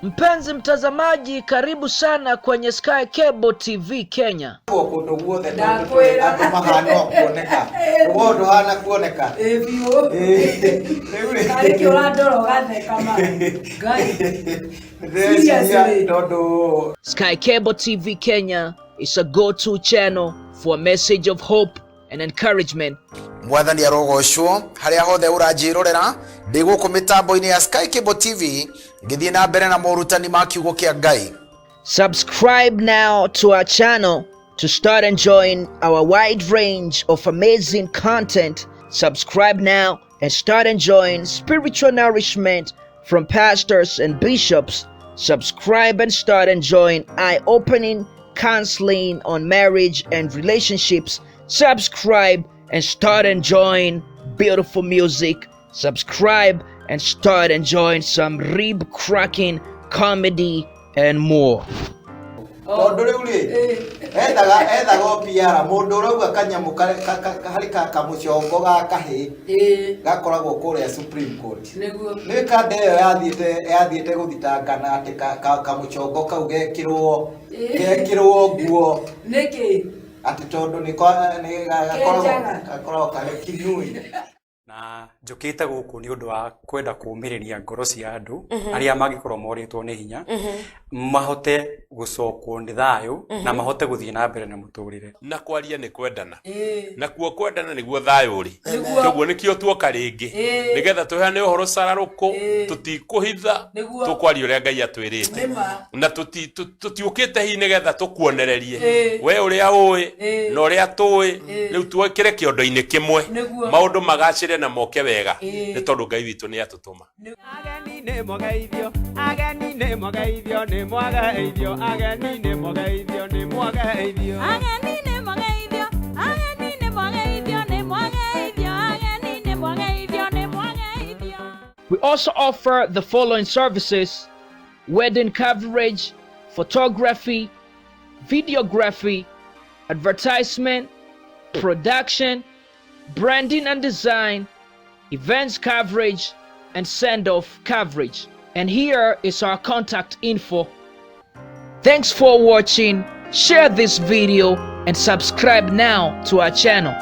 Mpenzi mtazamaji, karibu sana kwenye Sky Cable TV Kenya. Sky Cable TV Kenya is a go-to channel for a message of hope and encouragement. Mwathani arogoshwo haria hothe uranjirorera ndi guku mitambo-ini ya Sky Cable TV ngithie na mbere na morutani ma kiugo kia Ngai. Subscribe now to our channel to start enjoying our wide range of amazing content. Subscribe now and start enjoying spiritual nourishment from pastors and bishops. Subscribe and start enjoying eye-opening counseling on marriage and relationships. Subscribe and start enjoying beautiful music. Subscribe and start enjoying some rib-cracking comedy and more. Supreme Court. Na njukite guku ni undu wa kwenda kuumiriria ngoro cia andu aria magikorwo moritwo ni hinya mahote gucokwo ni thayu na mahote guthie na mbere na muturire na kwaria ni kwendana na kuo kwendana niguo thayu ri koguo nikio tuoka ringi nigetha tuheane uhoro cararuku tutikuhitha tukwaria uria Ngai atwirite na tutiukite hi nigetha tukuonererie we uria ui na uria tui riu twekire kiondo-ini kimwe maundu magacire na moke wega ni tondu Ngai witu ni atutuma. Ageni ne mogeithio, ageni ne mogeithio, ne mogeithio, ageni ne mogeithio, ne mogeithio, ageni ne mogeithio, ageni ne mogeithio, ne mogeithio, ageni ne mogeithio, ne mogeithio. We also offer the following services: wedding coverage, photography, videography, advertisement, production, branding and design, events coverage, and send-off coverage. And here is our contact info. Thanks for watching. Share this video and subscribe now to our channel.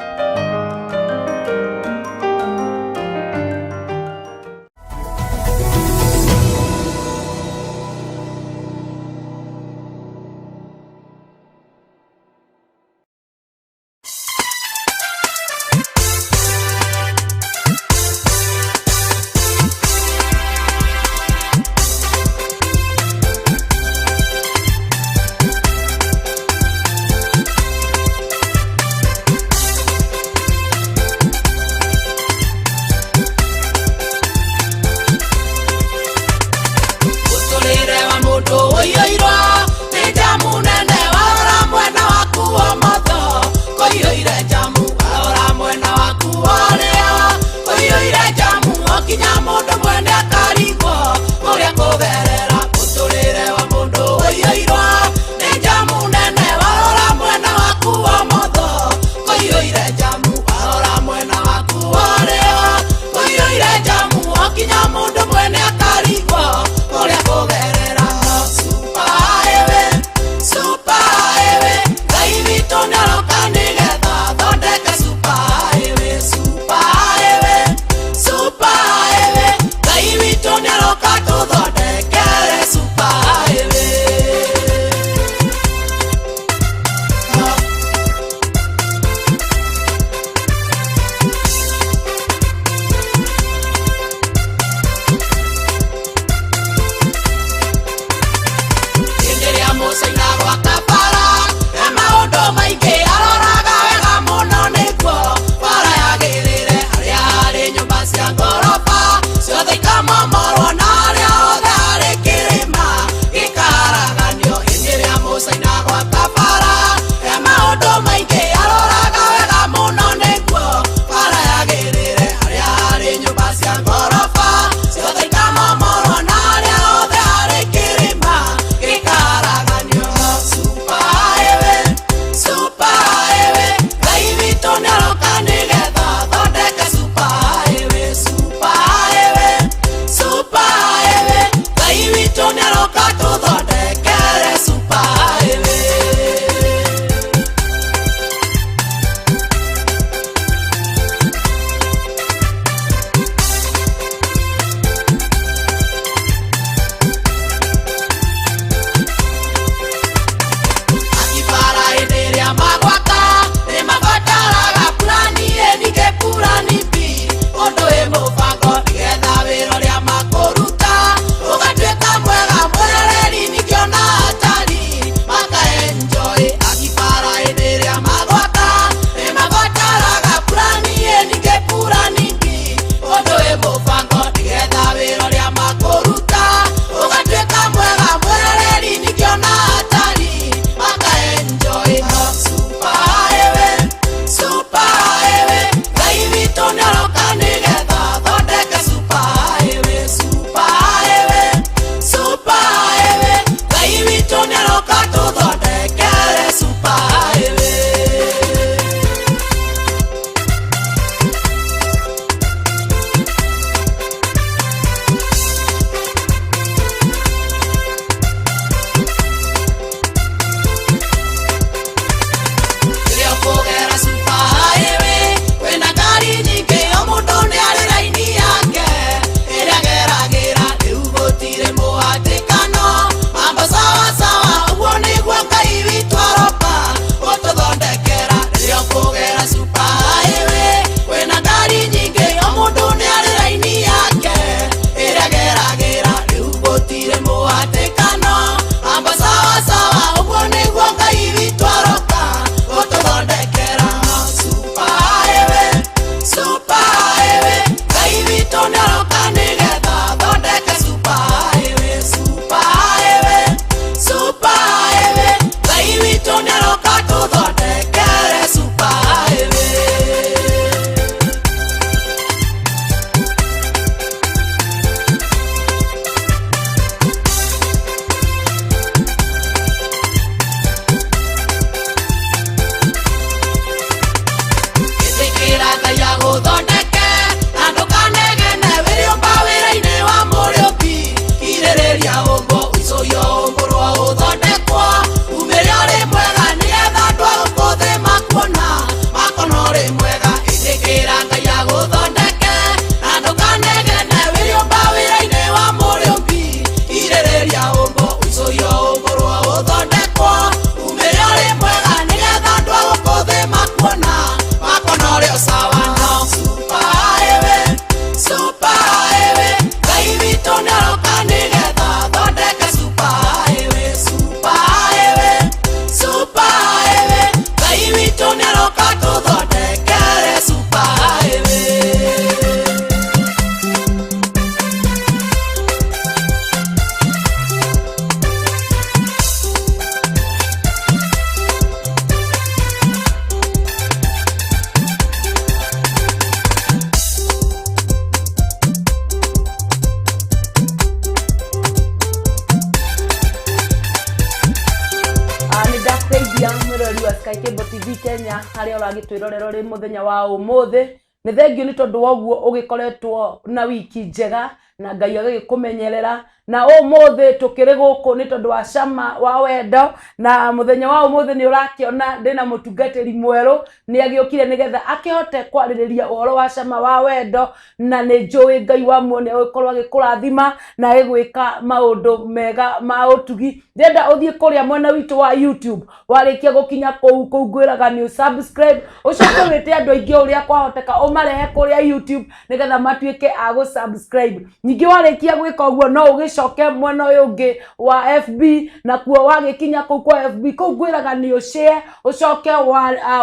Kenya haria uragitwirorera ri muthenya wa umuthi ni thengio ni tondu woguo ugikoretwo na wiki njega na Ngai agikumenyerera na umuthi tukiri guku ni tondu wa cama wa wendo na muthenya wa umuthi ni urakiona ndina mutungatiri mweru ni agiukire nigetha akihote kwaririria uhoro wa cama wa wendo na ni njui Ngai wa muone ukorwo agikurathima na agwika maundu mega ma utugi ndenda uthie kuria mwena witu wa YouTube warikia gukinya kuu ngwiraga ni subscribe ucoke wite andu aingi uria kwahoteka umarehe kuria YouTube nigetha matuike a gu subscribe ningi warikia gwika uguo no ugicoke mwena uyu ungi wa FB na kuo wagikinya kuu kwa FB kuu ngwiraga ni share ucoke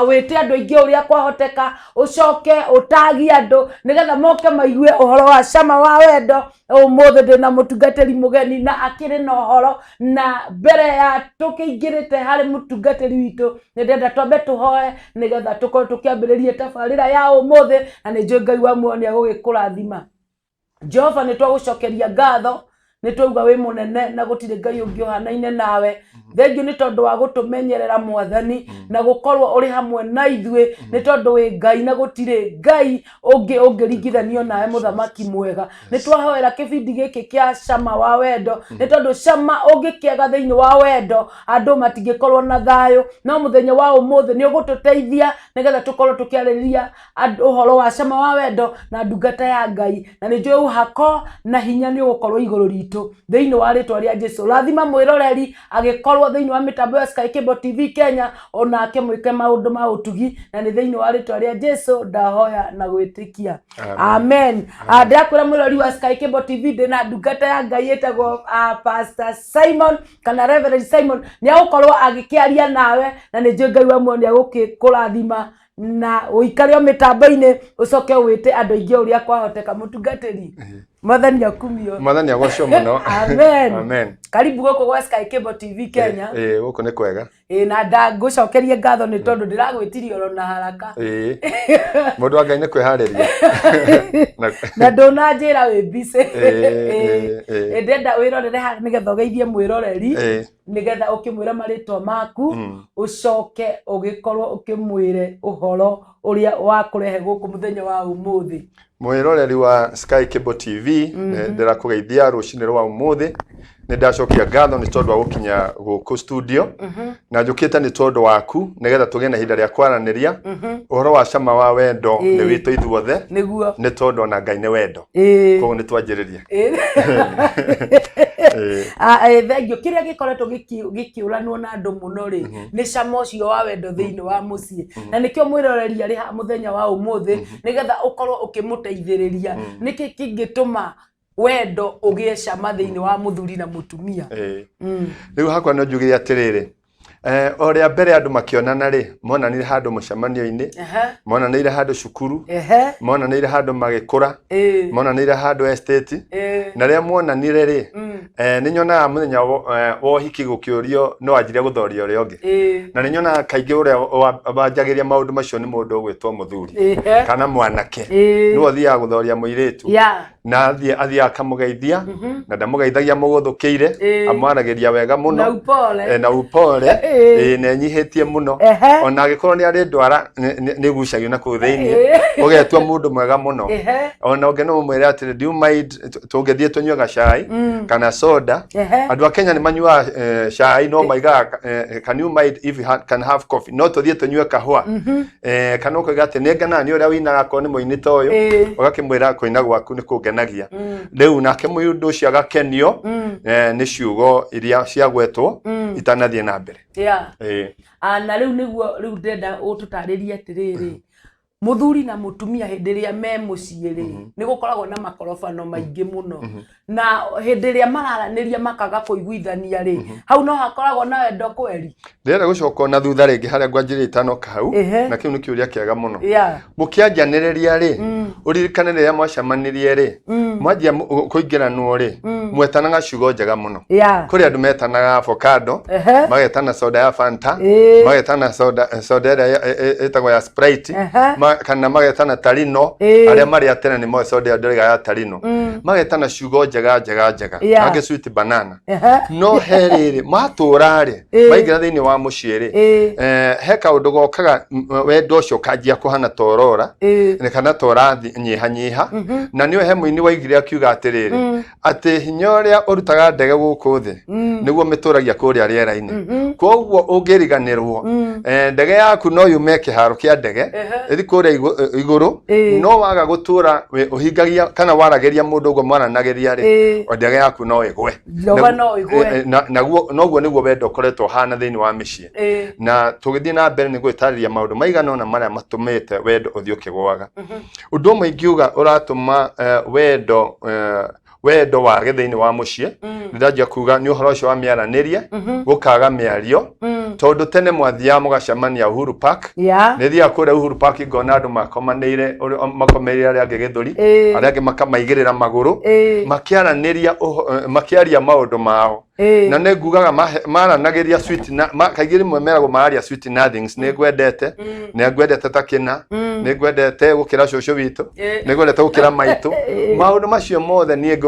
wite andu aingi uria kwahoteka ucoke utagi andu nigetha moke maigue uhoro wa cama wa wendo umuthi ndina mutungatiri mugeni na akiri na uhoro na mbere ya tukiingirite hari mutungatiri witu ndenda twambe tuhoe nigetha tukorwo tukiambiririe tabarira ya umuthi na ni njui Ngai wa muone agugikurathima Jehova ni twagucokeria ngatho ni twauga wi munene na gutire Ngai ungi uhanaine nawe thengio ni tondu wa gutumenyerera mwathani na gukorwo uri hamwe na ithue ni tondu wi Ngai na gutire Ngai ungi ungiringithanio nawe muthamaki mwega ni twahoera kibindi giki kia cama wa wendo ni tondu cama ungikiega thiini wa wendo andu matingikorwo na thayo no muthenya wa umuthi ni ugututeithia nigetha tukorwo tukiaririria uhoro wa cama wa wendo na ndungata ya Ngai na ni njui uhako na hinya ni ugukorwo iguru ritu thiini wa ritwa ria Jesu rathima mwiroreri agikorwo thiini wa mitambo ya Sky Cable TV Kenya onake mwike maundu ma utugi na ni thiini wa ritwa ria Jesu ndahoya na gwitikia amen ndakwira mwirori wa Sky Cable TV ndina ndungata ya Ngai etagwo Pastor Simon kana Reverend Simon ni agukorwo agikiaria nawe na ni njui Ngai wa muone agukurathima na uikare o mitambo-ini ucoke wite andu aingi uria kwahoteka mutungatiri Mwathani akumio Mwathani agocwo muno amen amen karibu goko gwa Sky Cable TV Kenya goko ni kwega na ndagucokerie ngatho ni tondu ndiragwitirio ro na haraka mundu wa Ngai ni kwihariria na ndona njira wi busy ndenda wirorere ha nigetha ugeithie mwiroreri nigetha ukimwira maritwa maku ucoke ugikorwo ukimwire uhoro uria wa kurehe guku muthenya wa umuthi mwiroreri wa Sky Cable TV ndira kugeithia rucini rwa umuthi ni ndacokia ngatho ni tondu wa gukinya guku studio na njukite ni tondu waku nigetha tuge na hinda ria kwaraniria uhoro wa cama wa wendo ni witu ithuothe niguo ni tondu na Ngai ni wendo koguo ni twanjiriria thengio kiria gikoretwo gikiuranwo na andu muno ri ni cama ucio wa wendo thiini wa mucii na nikio mwiroreri ari ha muthenya wa umuthi nigetha ukorwo ukimuteithiriria niki kingituma wendo ugie cama thiini wa muthuri na mutumia riu hakwa no njugire atiriri oria mbere andu makionana ri monanire handu mucemanio-ini monanire handu cukuru monanire handu magikura monanire handu estate na ria monanire ri ni nyonaga muthenya wo hiki gukiurio no anjire guthoria uria ungi na ni nyonaga kaingi uria banjagiria maundu macio ni mundu ugwitwo muthuri kana mwanake no athiaga guthoria muiritu na athia akamugeithia na ndamugeithagia muguthukiire amwaragiria wega muno na upole ne nyihetie muno ona agikorwo ni ari ndwara ni gucagio na ku thiini ugetwa mundu mwega muno ona unge no mwire ati do you mind tungethie tunyuaga cai kana soda andu a Kenya ni manyua cai no maiga can you mind if you can have coffee no tuthie tunyue kahua kana ukiga ati nengana ni uria winaga ko ni muinite uyu ugakimwira kuina gwaku ni kungenagia riu nake muyundu ucio agakenio ni ciugo iria ciagwetwo itanathie na mbere na riu ndenda ututaririe atiriri muthuri na mutumia hindiria me muciiri ni gukoragwo na makorofano maingi muno na hindiria mararaniria makaga kuiguithania ri hau no hakoragwo na wendo kweri ndera gucoka na thutha ringi haria ngwanjirite no kau na kiu ni kiuria kiega muno mukianjaniriria ri uririkane rĩrĩa mwacemanirie rĩ mwanjia kũingĩranwo rĩ mwetanaga ciugo njega mũno kũrĩ andũ metanaga avocado magetana soda ya Fanta magetana soda ĩrĩa ĩtagwo ya Sprite kana magetana Tarino arĩa marĩ atene nĩ moe soda ndĩrega ya Tarino magetana ciugo njega angĩ sweet banana no herĩrĩ matũra rĩ maingĩra thĩinĩ wa mũciĩ rĩ he kaũndũ gokaga wendo ũcio kanjia kũhana torora kana tora nyiha na niwe he mũini waigire akiuga atĩrĩrĩ atĩ hinya ũrĩa ũrutaga ndege gũkũ thĩ nĩguo mĩtũragia kũrĩa rĩera-inĩ koguo ũngĩriganĩrwo ndege yaku no yume kĩharo kĩa ndege ĩthi kũrĩa igũrũ no waga gũtũra ũhingagia kana waragĩria mũndũ ũguo mwaranagĩria rĩ ndege yaku no ĩgwe noguo nĩguo wendo ũkoretwo hana thĩinĩ wa mĩciĩ na tũgĩthiĩ na mbere nĩ gwĩtarĩria maũndũ maigana ona marĩa matũmĩte wendo ũthiĩ ũkĩgwaga ũndũ ũmwe ingiuga ũratũma wendo wa gĩthĩinĩ wa mũciĩ nĩndanjia kuga nĩ ũhoro ũcio wa mĩaranĩrie gũkaga mĩario tondũ tene mwathiaga mũgacemania Uhuru Park nĩthiaga kũrĩa Uhuru Park ngona andũ makomanĩire arĩa angĩ gĩthũri arĩa angĩ makamaigĩrĩra magũrũ makĩaria maũndũ mao na nĩ ngugaga maranagĩria sweet na kaingĩ rĩmwe meragwo maaria sweet nothings nĩ ngwendete ta kĩna nĩ ngwendete gũkĩra cũcũ witũ nĩ ngwendete gũkĩra maitũ maũndũ macio mothe niĩ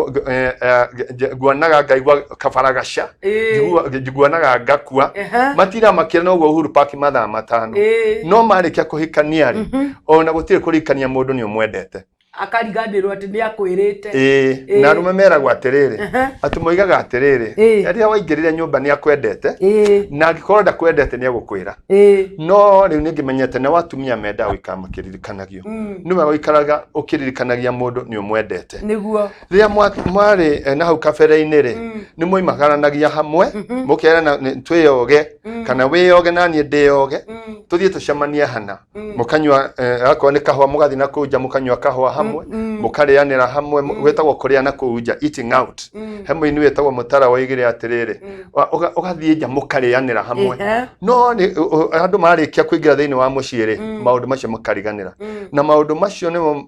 nguonaga ngaigua kabaragaca nguonaga ngakua matira makĩra noguo Uhuru Park mathaa matano no marĩkia kũhikania rĩ ona gũtirĩ kũrikania mũndũ nĩ ũmwendete akariganĩrwo atĩ nĩ akwĩrĩte na arũme meragwo atĩrĩrĩ atĩ moigaga atĩrĩrĩ rĩrĩa waingĩrire nyũmba nĩ akwendete na angĩkorwo ndakwendete nĩ egũkwĩra no rĩu nĩ ngĩmenyete na watumia mendaga gũikara makĩririkanagio nĩ wega gũikaraga ũkĩririkanagia mũndũ nĩ ũmwendete nĩguo rĩrĩa mwarĩ na hau kabere-inĩ rĩ nĩ moimagaranagia hamwe mũkerana twĩyoge kana wĩyoge na niĩ ndĩyoge tũthiĩ tũcemanie hana mũkanyua akorwo nĩ kahũa mũgathiĩ na kũu nja mũkanyua kahũa hamwe mũkarĩanĩra hamwe gwĩtagwo kũrĩana kũu nja eating out he mũini wĩtagwo Mũtara woigire atĩrĩrĩ ũgathiĩ nja mũkarĩanĩra hamwe no andũ marĩkia kũingĩra thĩinĩ wa mũciĩ rĩ maũndũ macio makariganĩra na maũndũ macio nĩmo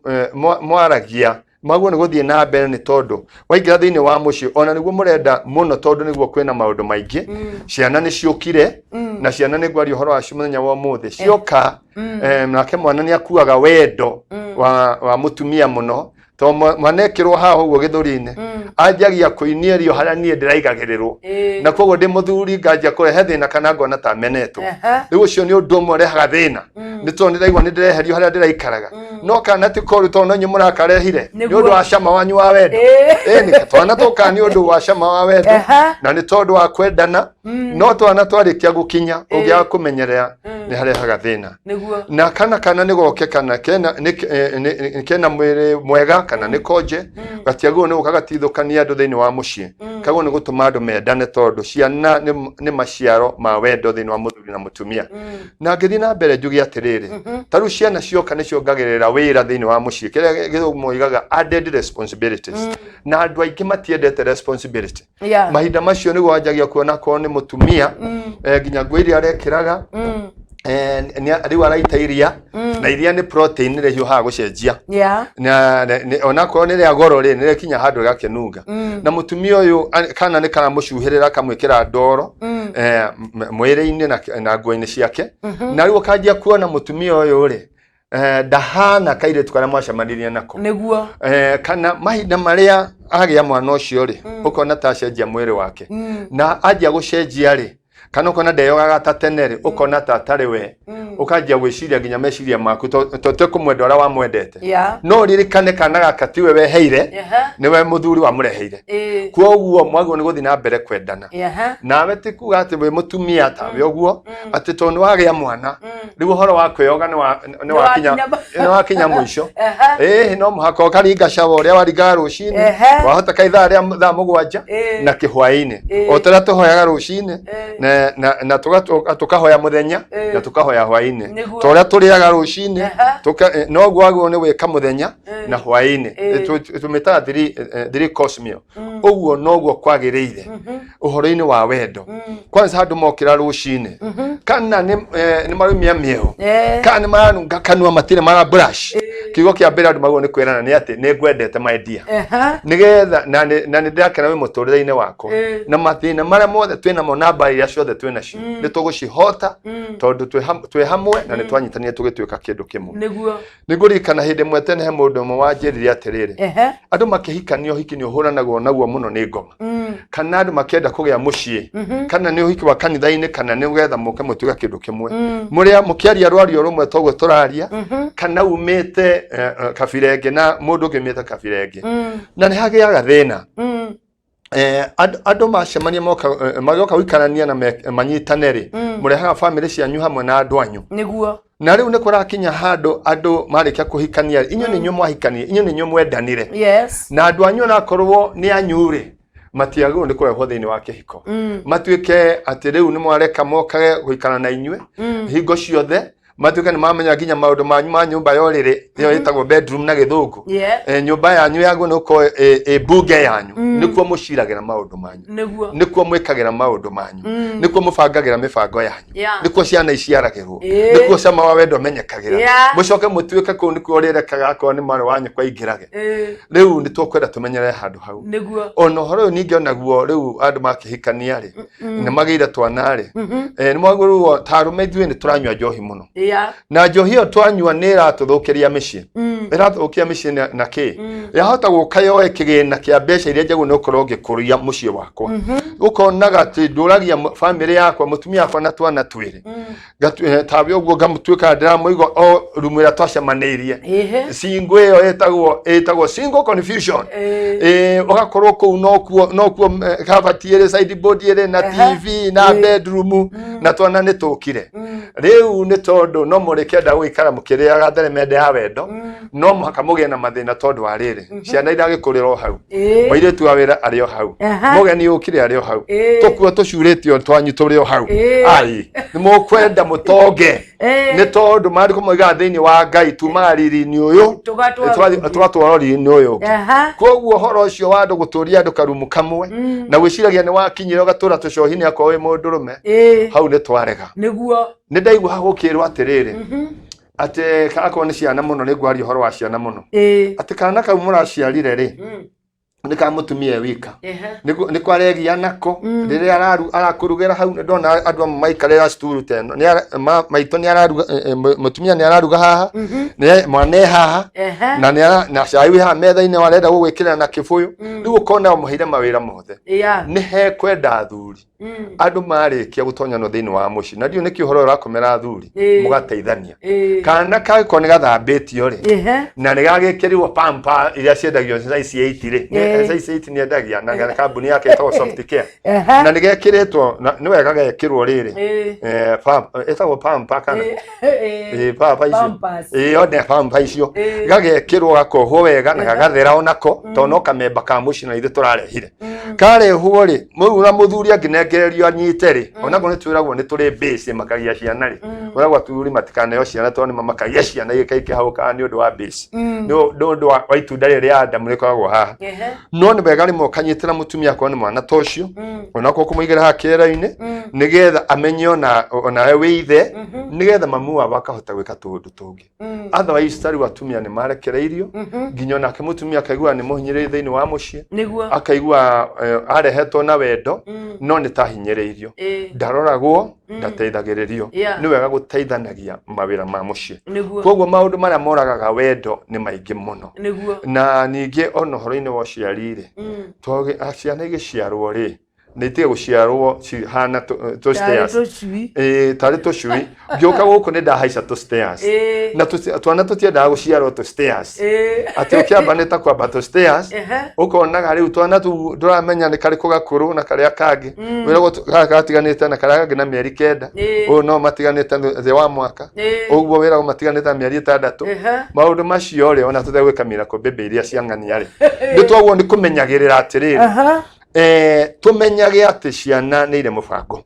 mwaragia maguo nĩ gũthiĩ na mbere nĩ tondũ waingĩra thĩinĩ wa mũciĩ ona nĩguo mũrenda mũno tondũ nĩguo kwĩna maũndũ maingĩ ciana nĩ ciũkire na ciana nĩ ngwaria ũhoro wacio mũthenya wa ũmũthĩ cioka nake mwana nĩ akuaga wendo wa mũtumia mũno to manekirwo haha ũguo gĩthũri-inĩ anjagia kũinierio harĩa niĩ ndĩraigagĩrĩrwo na koguo ndĩ mũthuri nganjia kũrehe thĩna kana ngona ta menetwo rĩu ũcio nĩ ũndũ ũmwe ũrehaga thĩna nĩ tondũ nĩraigua nĩ ndĩreherio harĩa ndĩraikaraga no kana ti koru tondũ inyuĩ mũrakarehire nĩ ũndũ wa cama wanyu wa wendo nĩ twana tũka nĩ ũndũ wa cama wa wendo na nĩ tondũ wa kwendana no twana twarĩkia gũkinya ũngĩaga kũmenyerera nĩ harehaga thĩna na kana nĩ goke kana kena mwĩrĩ mwega kana nĩ konje gatiagwo nĩ gũkagatithũkania andũ thĩinĩ wa mũciĩ kagwo nĩ gũtũma andũ mendane tondũ ciana nĩ maciaro ma wendo thĩinĩ wa mũthuri na mũtumia na ngĩthiĩ na mbere njuge atĩrĩrĩ tarĩu ciana cioka nĩ ciongagĩrĩra wĩra thĩinĩ wa mũciĩ kĩrĩa gĩthũngũ moigaga added responsibilities na andũ aingĩ matiendete responsibility mahinda macio nĩguo wanjagia kuona korwo nĩ mũtumia nginya nguo iria arekĩraga rĩu araita iria na iria nĩ protein nĩ rĩhiũhaga gũcenjia na ona korwo nĩ rĩa goro rĩ nĩ rĩkinya handũ rĩgakenunga na mũtumia ũyũ kana nĩ karamũcuhĩrĩra kamwĩkĩra ndoro mwĩrĩ-inĩ na nguo-inĩ ciake na rĩu ũkanjia kuona mũtumia ũyũ rĩ ndahana kairĩtu karĩa mwacemanirie nako nĩguo kana mahinda marĩa agĩa mwana ũcio rĩ ũkona ta acenjia mwĩrĩ wake na anjia gũcenjia rĩ kana ukona ndeyogaga ta tene ri ukona ta tari we ukanjia gwiciria nginya meciria maku to kumwenda ora wa mwendete no ririkane kana gakatiwe weheire niwe muthuri wa mureheire kwoguo mwaguo ni guthi na mbere kwendana nawe ti kuga ati we mutumia ta we uguo ati to ni wagia mwana riu horo wa kweyoga ni wakinya mwisho no muhaka ukaringa shawa uria waringa rucini wahota kaitha ria thaa mugwanja na kihwaini otara tuhoyaga rucini na tukahoya muthenya na tukahoya hwaini toria turiaga rucini no gwagwo ni wika muthenya na hwaini tumita three course meal uguo nogwo kwagiriire uhoro-ini wa wendo kwanza handu mokira rucini kana ni marumia mieho kana ni maranunga kanua matire mara brush kigo kia mbere andu magwo ni kwirana ni ati ni ngwendete my dear nigetha na ni ndakena wi muturire-ini wako na mathina maria mothe twina mo namba iria ciothe twina cio ni tugucihota tondu twi hamwe na ni twanyitanire tugituika kindu kimwe nigurikana hindi mwe tene he mundu mwe wanjirire atiriri andu makihikanio hiki ni uhuranagwo naguo muno ni ngoma kana andu makienda kugia mucii kana ni uhiki wa kanitha-ini kana ni ugetha muke mutuika kindu kimwe muria mukiaria rwario rumwe togwo turaria kana umite kabirenge na mundu ngimite kabirenge na ni hagiaga thina andu macemania magoka wikarania na manyitaneri murehaga family cianyu hamwe na andu anyu niguo na riu ni kurakinya handu andu marikia kuhikania inyo ni nyu mwahikanie inyo ni nyu mwendanire na andu anyu na korwo ni anyure matiago ni kurehwo thiini wa kihiko matuike ati riu ni mwareka mokage guikana na inywe hingo ciothe matuika ni mamenya nginya maundu manyu ma nyumba yorire iyo yetagwo bedroom na githungu nyumba yanyu yago nuko bunge yanyu nikuo muciragira maundu manyu nikuo mwikagira maundu manyu nikuo mubangagira mibango yanyu nikuo ciana iciaragirwo nikuo cama wa wendo menyekagira mucoke mutuike ku nikuo rirekaga ko ni mari wanyu kwa ingirage riu ni tukwenda tumenyere handu hau ono horo ningi onaguo riu andu makihikania ri ni magire twana ri ni mwagurwo tarume ithuĩ ni turanywa njohi muno na njohi iyo twanyua ni iratuthukiria micii iratuthukia micii na ki yahota guka yoe kigina kia mbeca iria njegu no korwo ngikuria mucii wakwa ukonaga ati nduragia family yakwa mutumia yakwa na twana twiri tabi uguo ngamutuika ndiramuigo o rumwira twacemanirie single iyo etagwo single confusion ugakorwo kuu nokuo kabatiire sideboard ire na TV na bedroom na twana ni tukire riu ni tondu no murekenda gwikara mukiriaga theremende ya wendo no muhaka mugie na mathina tondu wa riri ciana iragikurira hau wairetu wa wira ari o hau mugeni ukire ari o hau tukuo tucuritio twanyu turi o hau ai ni mukwenda mutonge ni tondu mari kumuiga thiini wa Ngai tumariri-ini uyu tugatwarori-ini uyu koguo horo ucio wa andu guturia andu karumu kamwe na gwiciragia ni wakinyira ugatura tucohi-ini akwa wi mundurume hau ni twarega niguo ni ndaigua hagukirwo atiriri ate kako ni ciana muno ni ngwari horo wa ciana muno ate kana kau muraciarire ri ni ka mutumia wika ni kwaregia nako rire arakurugira hau ndona andu maikarira sturu teno ni maito ni araruga mutumia ni araruga haha ni mwane haha na cai haha metha-ini warenda gugwikira na kibuyu riu ukona muhire mawira mothe ni he kwenda athuri andu marikia gutonya no thiini wa muci na ndio niki uhoro urakomera athuri mugateithania kana kako ni gathambitio ri na ni gagikirirwo pampa iria ciendagio size 8 ri size 8 ni endagia na kambuni yake etagwo soft care na ni gekiritwo ni wega gekirwo riri etagwo pampa kana pampa icio one pampa icio gagekirwo gakohwo wega na gagathera onako tono kamemba ka muci na ithe turarehire karehwo ri muura muthuri anginegererio anyite ri onako ni twiragwo ni turi base makagia ciana ri uragwa turi matikane yo ciana to ni makagia ciana ikaike hau ka ni undu wa base ndu wa itunda ri Adamu rikoragwo haha no ni wega rimwe kanyitira mutumia kwa ni mwana tocio onako kumuigira hakera-ini nigetha amenyo na we withe nigetha mamu wa bakahota gwika tundu tungi otherwise tari watumia ni marekereirio nginyo nake mutumia akaigua ni muhinyire thiini wa mucii akaigua arehetwo na wendo no ni tahinyireirio ndaroragwo ndateithagiririo ni wega guteithanagia mawira ma mucii koguo maundu maria moragaga wendo ni maingi muno na ningi ono horo-ini wa ciarire twoge ciana igiciarwo ri nitie guciarwo hana to stairs tari tucui ngioka guku ni ndahaica to stairs na twana tutiendaga guciarwo to stairs ati ukiamba ni ta kwamba to stairs ukonaga riu twana tu nduramenya ni kari kugakuru na karia kangi wiragwo gatiganite na karia kangi na mieri 9 no matiganite the wa mwaka uguo wiragwo matiganite mieri 6 maundu macio ri ona tutegwika miracle baby iria cia ng'ania ri ni twagwo ni kumenyagirira atiriri tumenyage ati ciana nĩ ire mũbango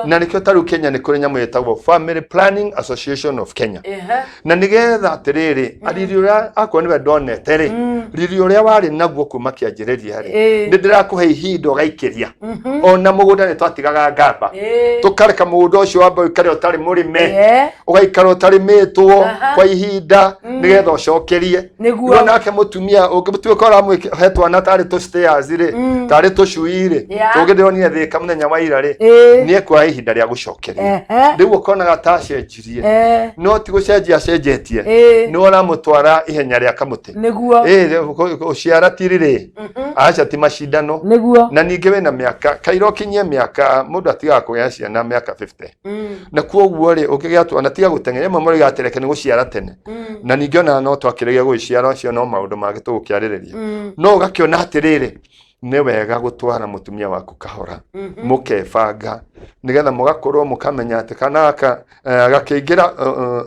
na nĩkĩo tarĩu Kenya nĩ kũrĩ nyamũ ĩtagwo Family Planning Association of Kenya na nĩgetha atĩrĩrĩ ariri ũrĩa akwa nĩwe ndonete rĩ riri ũrĩa warĩ naguo kuma kĩanjĩrĩria rĩ nĩ ndĩrakũhe ihinda ũgaikĩria ona mũgũnda nĩ twatigaga ngamba tũkareka mũgũnda ũcio wambe ũikare ũtarĩ mũrĩme ũgaikara ũtarĩ mĩtwo kwa ihinda nĩgetha ũcokerie no nake mũtumia ũngĩtuĩka ũramũhe twana tarĩ tũ stairs rĩ tarĩ tũcui rĩ tũngĩndĩronire thĩka mũthenya wa ira rĩ nĩ ekwoya ihinda rĩa gũcokeria rĩu ũkonaga ta acenjirie no ti gũcenjia acenjetie nĩ ũramũtwara ihenya rĩa kamũtĩ ũciara tiri rĩ aca ti macindano na ningĩ wĩna mĩaka kaira ũkinyie mĩaka mũndũ atigaga kũgĩa ciana mĩaka 50 na kuoguo rĩ ũkĩgĩa twana tiga gũteng'era ĩmwe mũrĩ gatereke nĩ gũciara tene na ningĩ ona no twakĩrĩgia gũciara ũcio no maũndũ mangĩ tũgũkĩarĩrĩria no ũgakĩona atĩrĩrĩ nĩ wega gũtwara mũtumia waku kahora mũkebanga nĩgetha mũgakorwo mũkamenya atĩ kanaka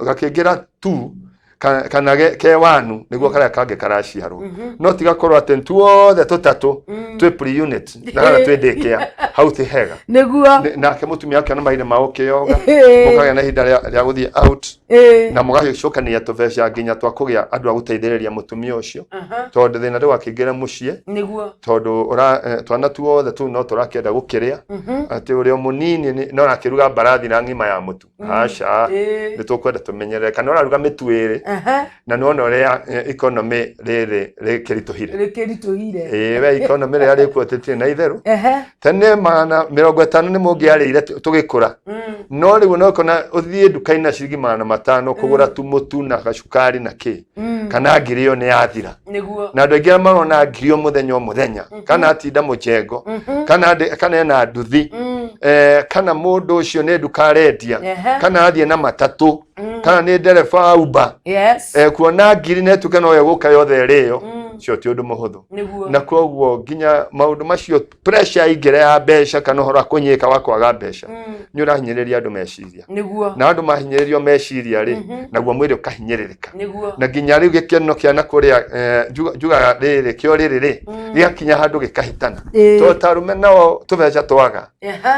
gakĩingĩra tu kana ke wanu nĩguo karĩa kangĩ karaciarwo no tigakorwo atĩ tuothe tũtatũ twĩ pre-unit na kana twĩ daycare hau ti hega nĩguo nake mũtumia wake na mahinda ma ũkĩoga mũkagĩa na ihinda rĩa gũthiĩ out na mũgagĩcũkania tũbeca nginya twa kũgĩa andũ a gũteithĩrĩria mũtumia ũcio tondũ thĩna ndĩ wakĩingĩra mũciĩ tondũ twana tuothe tũu no tũrakĩenda gũkĩrĩa atĩ ũrĩa mũnini no arakĩruga mbarathi na ng'ima ya mũtu aca nĩ tũkwenda tũmenyerere kana ũraruga mĩtu ĩrĩ na nona ũrĩa economy rĩrĩ rĩkĩritũhire we economy rĩrĩa rĩkuotĩtie na itherũ tene magana 50 nĩ mũngĩarĩire tũgĩkũra no rĩu no kona ũthiĩ nduka-inĩ na ciringi 500 kũgũra tu mũtu na gacukari na kĩ kana ngiri ĩyo nĩ yathira na andũ aingĩ marona ngiri o mũthenya kana atinda mũjengo kana ena nduthi kana mũndũ ũcio nĩ nduka arendia kana athiĩ na matatũ kana nĩ ndereba Uber kuona ngiri netuke no yegũka yothe rĩyo cio ti ũndũ mũhũthũ na koguo nginya maũndũ macio pressure ingĩre ya mbeca kana ũhoro kũnyĩka wa kwaga mbeca nĩ ũrahinyĩrĩria andũ meciria na andũ mahinyĩrĩrio meciria rĩ naguo mwĩrĩ ũkahinyĩrĩrĩka na nginya rĩu gĩkeno kĩa na kũrĩa njugaga rĩrĩ kĩo rĩrĩ rĩ gĩakinya handũ gĩkahĩtana tondũ tarume nao tũbeca twaga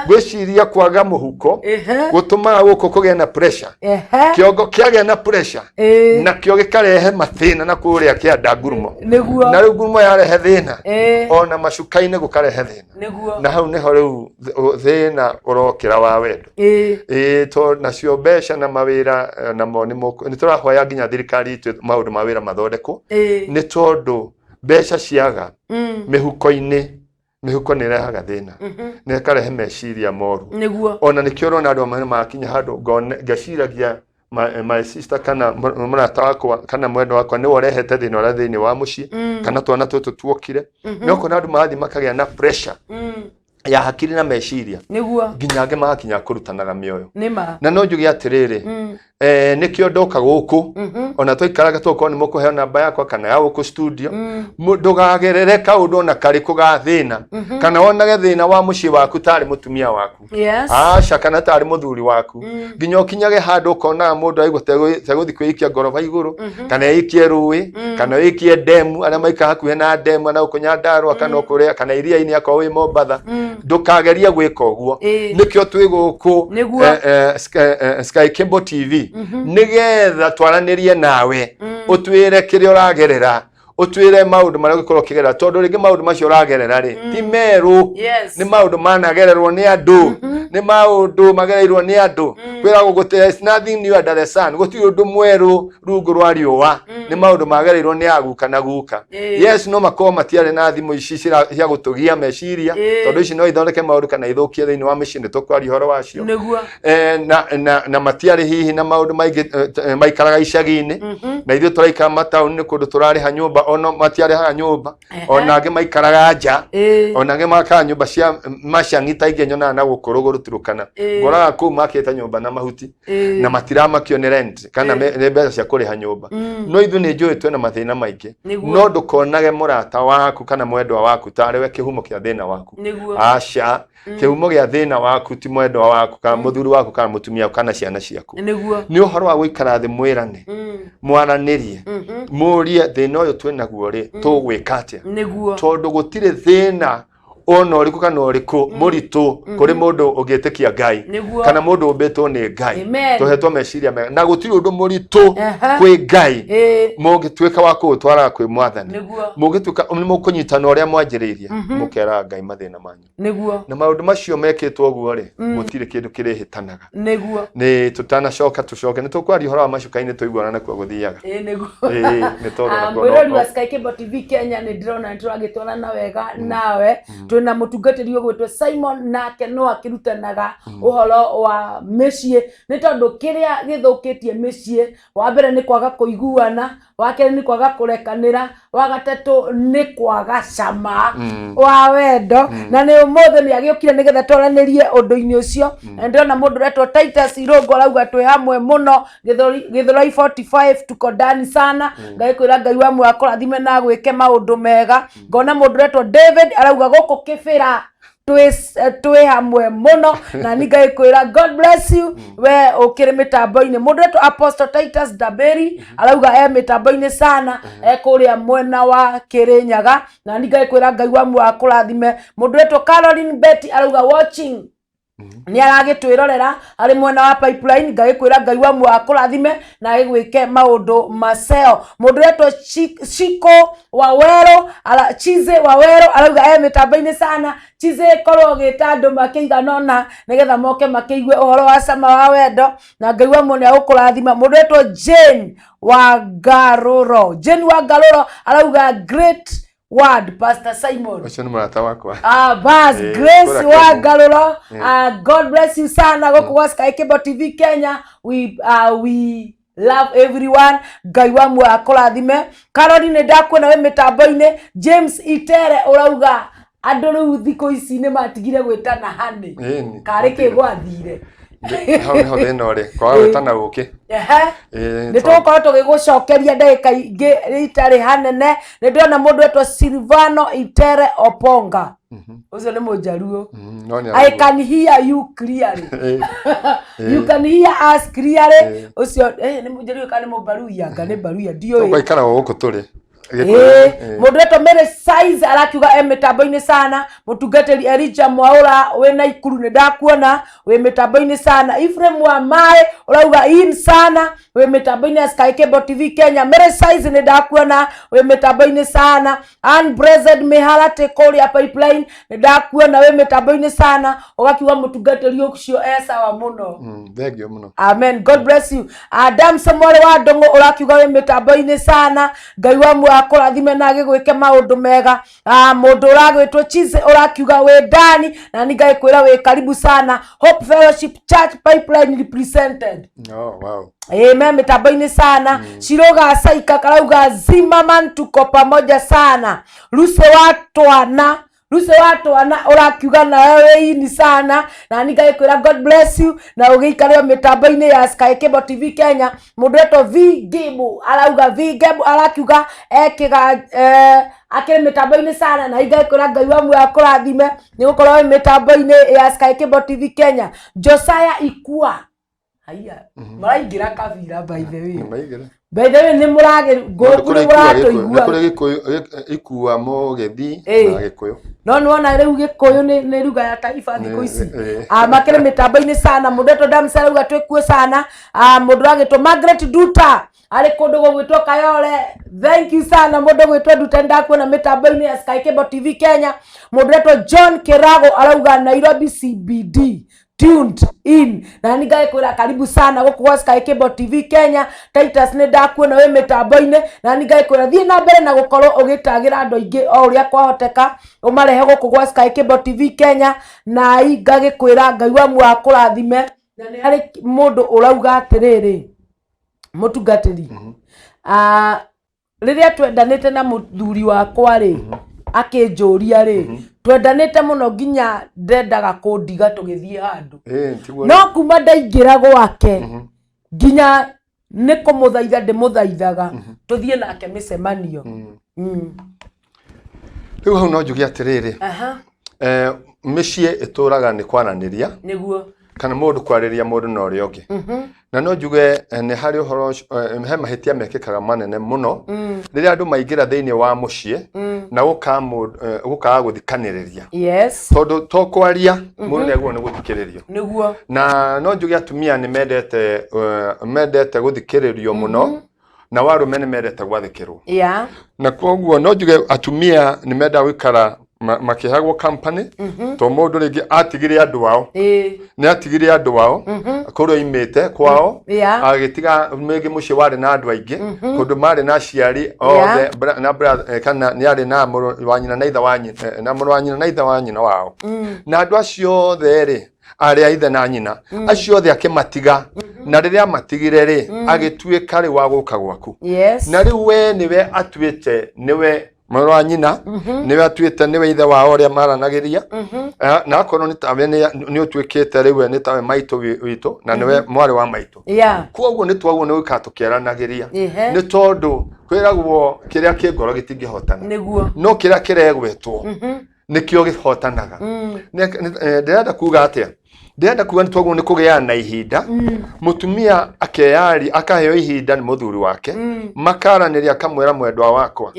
gwĩciria kwaga mũhuko gũtũmaga gũkũ kũgĩa na pressure kĩongo kĩagĩa na pressure na kĩo gĩkarehe mathĩna na kũrĩa kĩanda ngurumo na rĩu ngurumo yarehe thĩna ona macuka-inĩ gũkarehe thĩna na hau nĩho rĩu thĩna ũrokĩra wa wendo tondũ nacio mbeca na mawĩra namo nĩ tũrahoya nginya thirikari itũ maũndũ ma wĩra mathondekwo nĩ tondũ mbeca ciaga mĩhuko-inĩ mĩhuko nĩ ĩrehaga thĩna na ĩkarehe meciria moru ona nĩkĩo ũrona andũ makinya handũ ngeciragia my sister kana mũrata wakwa kana mwendwa wakwa nĩ ũrehete thĩna ũrĩa thĩinĩ wa mũciĩ kana twana tũtũ tuokire no kona andũ mathi makagĩa na pressure ya hakiri na meciria nginya angĩ magakinya kũrutanaga mĩoyo na no njuge atĩrĩrĩ nĩkĩo ndoka gũkũ ona tũikaraga tũkorwo nĩ mũkũheo namba yakwa kana ya gũkũ studio ndũgagerere kaũndũ ona karĩkũ ga thĩna kana onage thĩna wa mũciĩ waku tarĩ mũtumia waku aca kana tarĩ mũthuri waku nginya ũkinyage handũ ũkonaga mũndũ aigua tegũthiĩ kwĩikia ngoroba igũrũ kana eikie rũĩ kana eikie ndemu arĩa maikara hakuhĩ na ndemu na ũkũ Nyandarua kana ũkũrĩa kana iria-inĩ akorwo wĩ Mombatha ndũkageria gwĩka ũguo nĩkĩo twĩ gũkũ Sky Cable TV nĩgetha twaranĩrie nawe ũtwĩre kĩrĩa ũragerera ũtwĩre maũndũ marĩa ũgĩkorwo ũkĩgerera tondũ rĩngĩ maũndũ macio ũragerera rĩ ti merũ nĩ maũndũ managererwo nĩ andũ nĩ maũndũ magereirwo nĩ andũ kwĩragwo gũtĩ nothing new under the sun gũtirĩ ũndũ mwerũ rungu rwa riũa nĩ maũndũ magereirwo nĩ aguka na guka yes no makorwo matiarĩ na thimũ ici cia gũtũgia meciria tondũ ici no ithondeke maũndũ kana ithũkie thĩinĩ wa mĩciĩ nĩ tũkwaria ũhoro wacio na matiarĩ hihi na maũndũ maingĩ maikaraga icagi-inĩ na ithuĩ tũraikara mataũni-inĩ kũndũ tũrarĩha nyũmba ona matiarĩhaga nyũmba ona angĩ maikaraga nja ona angĩ makaga nyũmba cia macang'i ta ingĩ nyonaga na gũkũ rũgũrũturũkana ngoraga kũu makĩte nyũmba na mahuti na matiramakio nĩ rent kana nĩ mbeca cia kũrĩha nyũmba no ithuĩ nĩ njũĩ twĩna mathĩna maingĩ no ndũkonage mũrata waku kana mwendwa waku tarĩ we kĩhumo kĩa thĩna waku aca kĩhumo gĩa thĩna waku ti mwendwa waku kana mũthuri waku kana mũtumia waku kana ciana ciaku nĩ ũhoro wa gũikara thĩ mwĩrane mwaranĩrie mũrie thĩna ũyũ twĩnaguo rĩ tũgwĩka atĩa tondũ gũtirĩ thĩna ona uriku kana uriku muritu kuri mundu ugitikia Ngai kana mundu umbitwo ni Ngai tuhetwo meciria mega na gutiri undu muritu kwi Ngai mungituika wa kuutwara kwi mwathani mungituika mukunyitana uria mwanjiriirie mukera Ngai mathina manyu na maundu macio mekitwo guo ri gutiri kindu kirihitanaga ni tutanacoka tucoke ni tukwaria horo wa macuka-ini tuiguana na kwa guthiaga ni tondu na mwirori wa Sky Cable TV Kenya ni ndirona nturagitwana na wega nawe twina mutungatiri ugwitwo Simon nake no akirutanaga uhoro wa mecii ni tondu kiria githukitie mecii wa mbere ni kwaga kuiguana wa keri ni kwaga kurekanira wa gatatu ni kwaga cama wa wendo na ni umuthe ni agiukire nigetha twaranirie undu-ini ucio ndirona mundu retwo Titus Irongo arauga twi hamwe muno Githurai 45 tuko ndani sana Ngai kwira Ngai wa mwe akurathime na gwike maundu mega ngona mundu retwo David arauga guku kibira twi hamwe muno na ni Ngai kwira God bless you we ukiri mitambo-ini mundu retwo Apostle Titus Daberi arauga mitambo-ini sana kuria mwena wa Kirinyaga na ni Ngai kwira Ngai wa mwe akurathime mundu retwo Caroline Betty arauga watching ni aragitwirorera ari mwena wa Pipeline Ngai kwira Ngai wa mwe akurathime na agwike maundu maseo mundu retwo Chiko Wawero Chize Wawero arauga mitambo-ini sana Chize korwo gita andu makeiganona nigetha moke makeigue uhoro wa cama wa wendo na Ngai wa mwe agukurathima mundu retwo Jane Wangaruro arauga great word Pastor Simon ucio ni murata wakwa bas Grace Wangaruro God bless you sana goku wa Sky Cable TV Kenya we love everyone Ngai wa mwe akurathime Caroline ndakwena we mitambo-ini James Itere urauga andu riu thiko ici ni matigire gwitana hani kari kigwathire hau thina ri kwa gwitana guki ni tukorwo tugigucokeria ndagika ingi ritari hanene ni ndona mundu etwo Silvano Itere Oponga ucio ni mujaruo I can hear you clearly you can hear us clearly ucio ni mujaruo kana mubaruya ngane baruya dio ugaikara guku turi mundu etwo Mary Size arakiuga mitambo-ini sana mutungatiri Elijah Mwaura we na Ikuru ni ndakuona we mitambo-ini sana Ephraim wa Mae urauga in sana we mitambo-ini ya Sky Cable TV Kenya Mary Size ni ndakuona we mitambo-ini sana Unblessed Mihalate Korea Pipeline ni ndakuona we mitambo-ini sana ugakiuga mutungatiri ucio sawa muno thank you muno amen God bless you Adam Samuel wa Ndongo urakiuga we mitambo-ini sana Ngai wa mwe akurathime na agigwike maundu mega mundu uragwitwo Chize urakiuga we ndani na ni Ngai kwira we karibu sana Hope Fellowship Church Pipeline represented wow amen mitambo-ini sana Shiroga Saika karauga Zimmerman tuko pamoja sana Ruse watu urakiuga na wewe ni sana na ni Ngai kwira God bless you na ugiikario mitambo-ini ya Sky Cable TV Kenya mundu etwo Vigebu arauga Vigebu arakiuga ekiga akiri mitambo-ini sana na Ngai kwira Ngai wa mwe akurathime ni gukorwo mitambo-ini ya Sky Cable TV Kenya Josiah Ikua haya maraingira kabira by the way ni murage ngukuru muratuigua kuri Ikua mugethi na Gikuyu no nuona riu Gikuyu ni ruga ya taifa thiko ici makire mitambo-ini sana mundu etwo Damsel ruga twikuo sana mundu agitwo Margaret Duta ari kundu gugwitwo Kayole thank you sana mundu gwitwo Duta ndakuona mitambo-ini ya Sky Cable TV Kenya mundu etwo John Kirago arauga Nairobi CBD tuned in na ni Ngai kwira karibu sana guku kwa Sky Cable TV Kenya Titus ni ndakuona we mitambo-ini na ni Ngai kwira thie na mbere na gukorwo ugitagira andu aingi o uria kwahoteka umarehe guku kwa Sky Cable TV Kenya na Ngai kwira Ngai wa mwe akurathime na ni hari mundu urauga atiriri mutungatiri riria twendanite na muthuri wakwa ri akinjuria ri twendanite muno nginya ndendaga kundiga tugithie handu no kuma ndaingira gwake nginya ni kumuthaitha ndimuthaithaga tuthie nake micemanio riu hau no njuge atiriri micii ituraga ni kwaraniria niguo kana mundu kwariria mundu na uria ungi na no njuge ni hari uhoro he mahitia mekikaga manene muno riria andu maingira thiini wa mucii na gukaga guthikanireria yes tondu to kwaria mundu negwo ni guthikiririo niguo na no njuge atumia ni mendete guthikiririo muno na warume ni mendete gwathikirwo na koguo no njuge atumia ni menda gwikara makihagwo company to mundu ringi atigire andu ao ni atigire andu ao kuru imete kwao agitiga mege muci wari na andu aingi kundu mari na ciari othe na brother kana ni ari na muru wanyina na itha wanyina na muru wanyina na itha wanyina wao na andu acio othe ri ari aithe na nyina acio othe akimatiga na riria matigire ri agituika ri wa guka gwaku na riu we niwe atuite niwe muru wa nyina niwe atuite niwe ithe wao ria maranagiria na akorwo ni tawe ni utuikite riwe ni tawe maito witu na niwe mwari wa maito koguo ni twaguo ni ukatukiaranagiria ni tondu kwiragwo kiria kingoro gitingihotana no kiria kiregwetwo nikio gihotanaga ndirenda kuga atia ndirenda kuga ni twaguo ni kugiana ihinda mutumia akeyari akaheo ihinda ni muthuri wake makaraniria kamwera mwendwa wakwa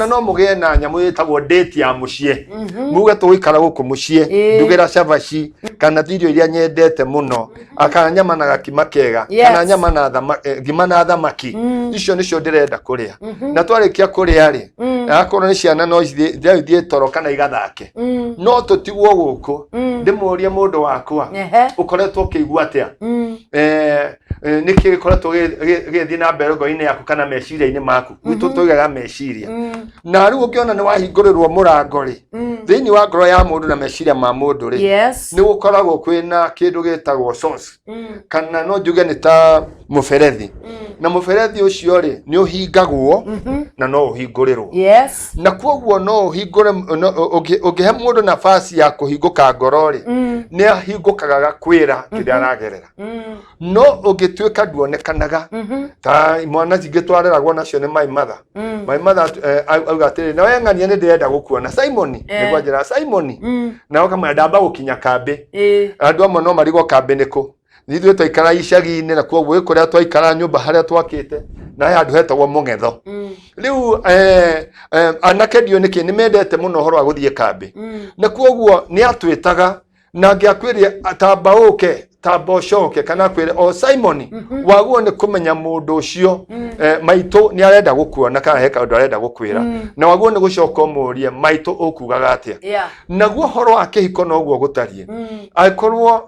no mugie na nyamu yitagwo date ya mucie muge tuikara guku mucie ndugira cabaci kana thirio iria nyendete muno akanyama na gakima kega kana nyama na ngima na thamaki icio nicio ndirenda kuria na twarikia kuria ri akorwo ni ciana no thie toro kana igathake no tutigwo guku ndimuria mundu wakwa ukoretwo kigwa atia niki gikoretwo githii na mbere ngo-ini yaku kana meciria-ini maku gwitu tuigaga meciria na riu ukiona ni wahingũrĩrwo mũrango ri thiini wa ngoro ya mundu na meciria ma mundu ri ni gukoragwo kwina kindu gitagwo source kana no njuge ni ta muberethi na muberethi ucio ri ni uhingagwo na no uhingũrĩrwo na koguo no uhingũre ungihe mundu nafasi ya kuhinguka ngoro ri ni ahingũkaga kwira kiria aragerera no ungituika nduonekanaga ta imwana cingitwareragwo nacio ni my mother auga atiri na we ng'ania ni ndirenda gukuona Simon niguo njira Simon na kama ndamba gukinya kambi andu amwe no marigo kambi niku nithuĩ twaikara icagi-inĩ na koguo kuria twaikara nyumba haria twakite na handu hetagwo Mũng'etho riu anake ndio niki ni mendete muno horo wa guthie kambi na koguo ni atwitaga na ngiakwiria atamba uke tamba ucoke kana kwire o Simon waguo ni kumenya mundu ucio maito ni arenda gukuona kana heka undu arenda gukwira na waguo ni gucoka umurie maito ukugaga atia naguo horo akihiko no guo gutarie akorwo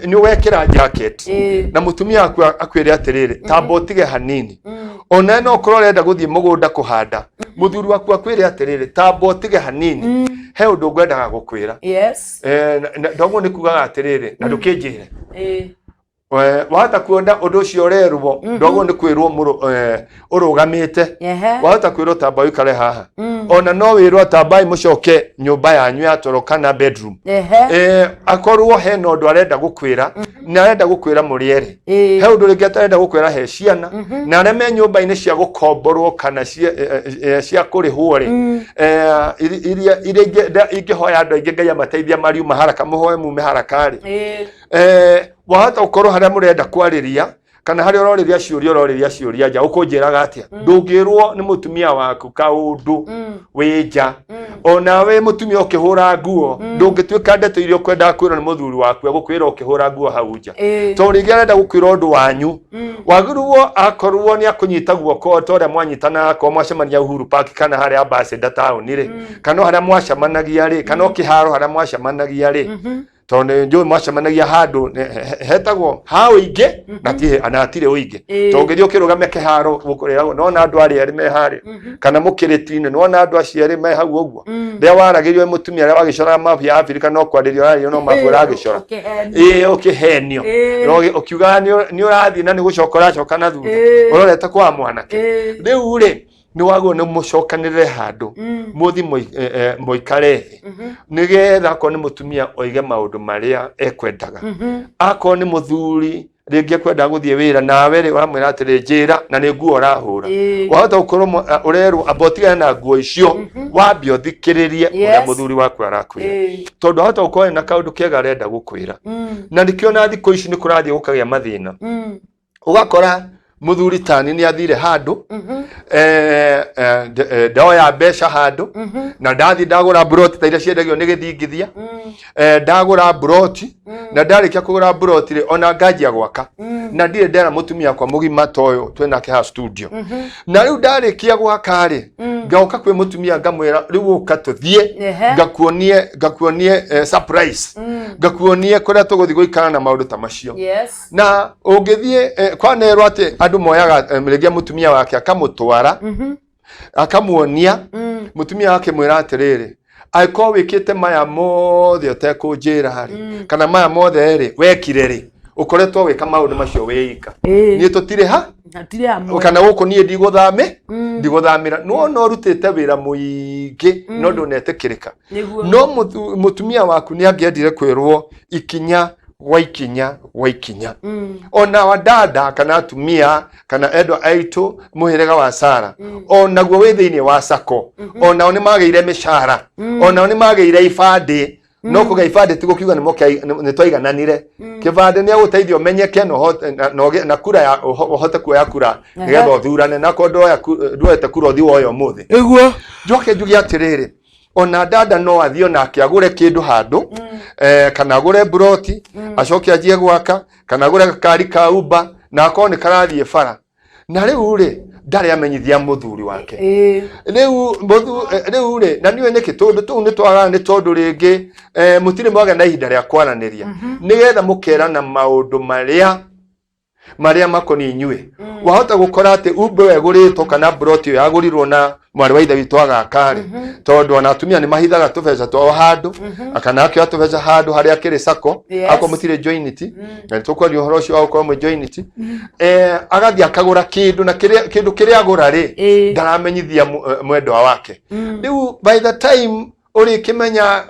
ni wekira jacket na mutumia akwire atiriri tamba utige hanini ona no korwo arenda guthie mugunda kuhanda muthuri waku akwire atiriri tamba utige hanini he undu ngwendaga gukwira ndogo ni kugaga atiriri na ndukinjire wahota kuona undu ucio urerwo ndogo ni kwirwo urugamite wahota kwirwo tamba wikare haha ona no wirwo tamba mucoke nyumba yanyu ya toro kana bedroom akorwo he no ndu arenda gukwira na arenda gukwira muriere he undu ringi atarenda gukwira he ciana na areme nyumba-ini cia gukomborwo kana cia kurihwo ri iria ingihoya andu aingi Ngai amateithia mariuma haraka muhoe mume haraka ri wahota ukorwo haria murenda kwariria kana haria uroriria ciuria nja ukunjiraga atia ndungirwo ni mutumia waku kaundu winja ona we mutumia ukihura nguo ndungituika ndeto irio kwenda kwirwo ni muthuri waku gukwira ukihura nguo hau nja to ringi arenda gukwira undu wanyu wagirwo akorwo ni akunyita guoko toria mwanyitana ko mwacemania Uhuru Park kana haria Ambassador town ri kana haria mwacemanagia ri kana ukiharo haria mwacemanagia ri tondu njo mwacemanagia handu hetagwo ha uingi na ti anatire uingi to ngirio kirugame kiharo gukurira no na andu ari ari me hari kana mukiritine no na andu aciari me hau uguo ria waragirio mutumia ria wagicora mapu ya Afrika no kwaririo ari no mapu ragicora ukihenio no ukiuga ni urathi na ni gucokora coka na thutha urorete kwa mwanake riu ri ni wago ni mucokanire handu muthi moikare thi nigetha ko ni mutumia oige maundu maria ekwendaga ako ni muthuri ringi kwenda guthie wira nawe ri wamwira atiri njira na ni nguo urahura wahota gukorwo urerwo abotiga na nguo icio wambe uthikiririe uria muthuri waku arakwira tondu wahota gukorwo na kaundu kega arenda gukwira na nikio na thiko ici ni kurathie gukagia mathina ugakora muthuri tani ni athire handu ndoya mbeca handu na ndathi ndagura broti ta iria ciendagio ni githingithia ndagura broti na ndarikia kugura broti ri ona ngajia gwaka na ndire ndera mutumia kwa mugima toyo twena ke ha studio na riu ndarikia gwaka ri ngauka kwi mutumia ngamwira riu uka tuthie ngakuonie surprise ngakuonie kuria tuguthi guikara na maundu ta macio na ungithie kwanerwo ati andu moyaga mregia mutumia wake akamutwara akamuonia mutumia wake mwira atiriri aiko wikite maya mothe utekunjira hari kana maya mothe ri wekire ri ukoretwo wika maundu macio weika ni tutire ha kana guku nie ndiguthamira no rutite wira muingi no ndunetikirika no mutumia waku ni angiendire kwirwo ikinya waikinya ona wadada kana atumia kana endwa aitu muhirega wa Sara ona guo withiini wa sako ona oni mageire mishara ona oni mageire ifade no kuga ifade tigukiuga ni twaigananire kivande ni aguteithio menyeke na kura ya uhote kuoya kura nigetha uthurane na kondo ya nduete kura uthi woyo muthi iguo njoke njugi atiriri ona dada no athio na akiagure kindu handu kana agure broti acoke ajie gwaka kana agure kari ka Uber na akone karathie bara na riu ri ndari amenyithia muthuri wake riu ri na niwe niki tondu tu ni twaga ni tondu ringi mutire mwaga na ihinda ria kwaraniria nigetha mukera na maundu maria makoni inyue wahota gukora ati Uber weguritwo kana broti yagurirwo na mwari wa ithe witu agakari tondu ona atumia ni mahithaga tubeca twao handu akana akio tubeca handu haria akiri sako ako mutire joiniti na tukwario horo cio au kwa joiniti agathi akagura kindu na kindu kiria agura ri ndaramenyithia mwendwa wake riu by the time uri kimenya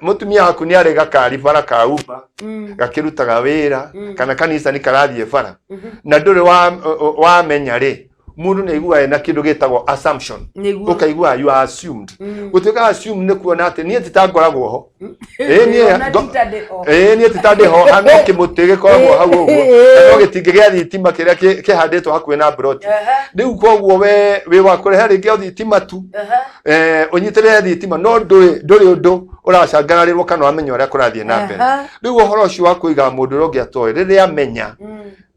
mutumia waku ni ari gakari bara ka Uber gakirutaga wira kana kanisa ni karathie bara na nduri wa menya ri mundu ne igua na kindu gitagwo assumption ukaigua you are assumed gutuka assume ne kuona ati nie titangoragwo ho nie titande ho hano kimutege koragwo hau uguo no gitinge gia thitima kiria kihanditwo hakuhi na broti riu koguo we wakurehe ringi thitima tu unyitirire thitima no nduri undu uracangararirwo kana wamenya uria kurathie na mbere riu uhoro ucio wa kuiga mundu rongi atoe riria amenya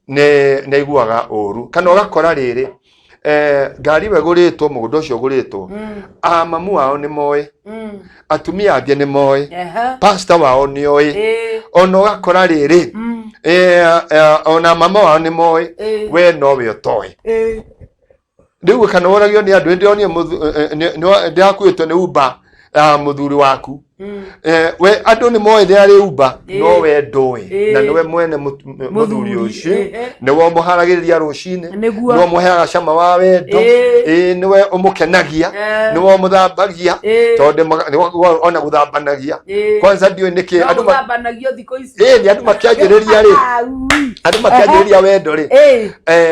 ne iguaga uru kana ugakora riri ngari weguritwo mugundo ucio guritwo mamu wao ni moe atumia angi ni moe pastor wao ni oe ona ugakora riri ona mama wao ni moe we no we otoe riu kana woragio ni andu ndionie ndiakuitwo ni Uber muthuri waku we andu ni moe ri ari Uber no we ndui na niwe mwene muthuri ucio niwe muharagiriria rucine niwe muheaga cama wa wendo niwe umukenagia niwe muthambagia tondu ona guthambanagia kwanza ndio niki andu mathambanagio thiko ici ni andu makianjiriria ri andu makianjiriria wendo ri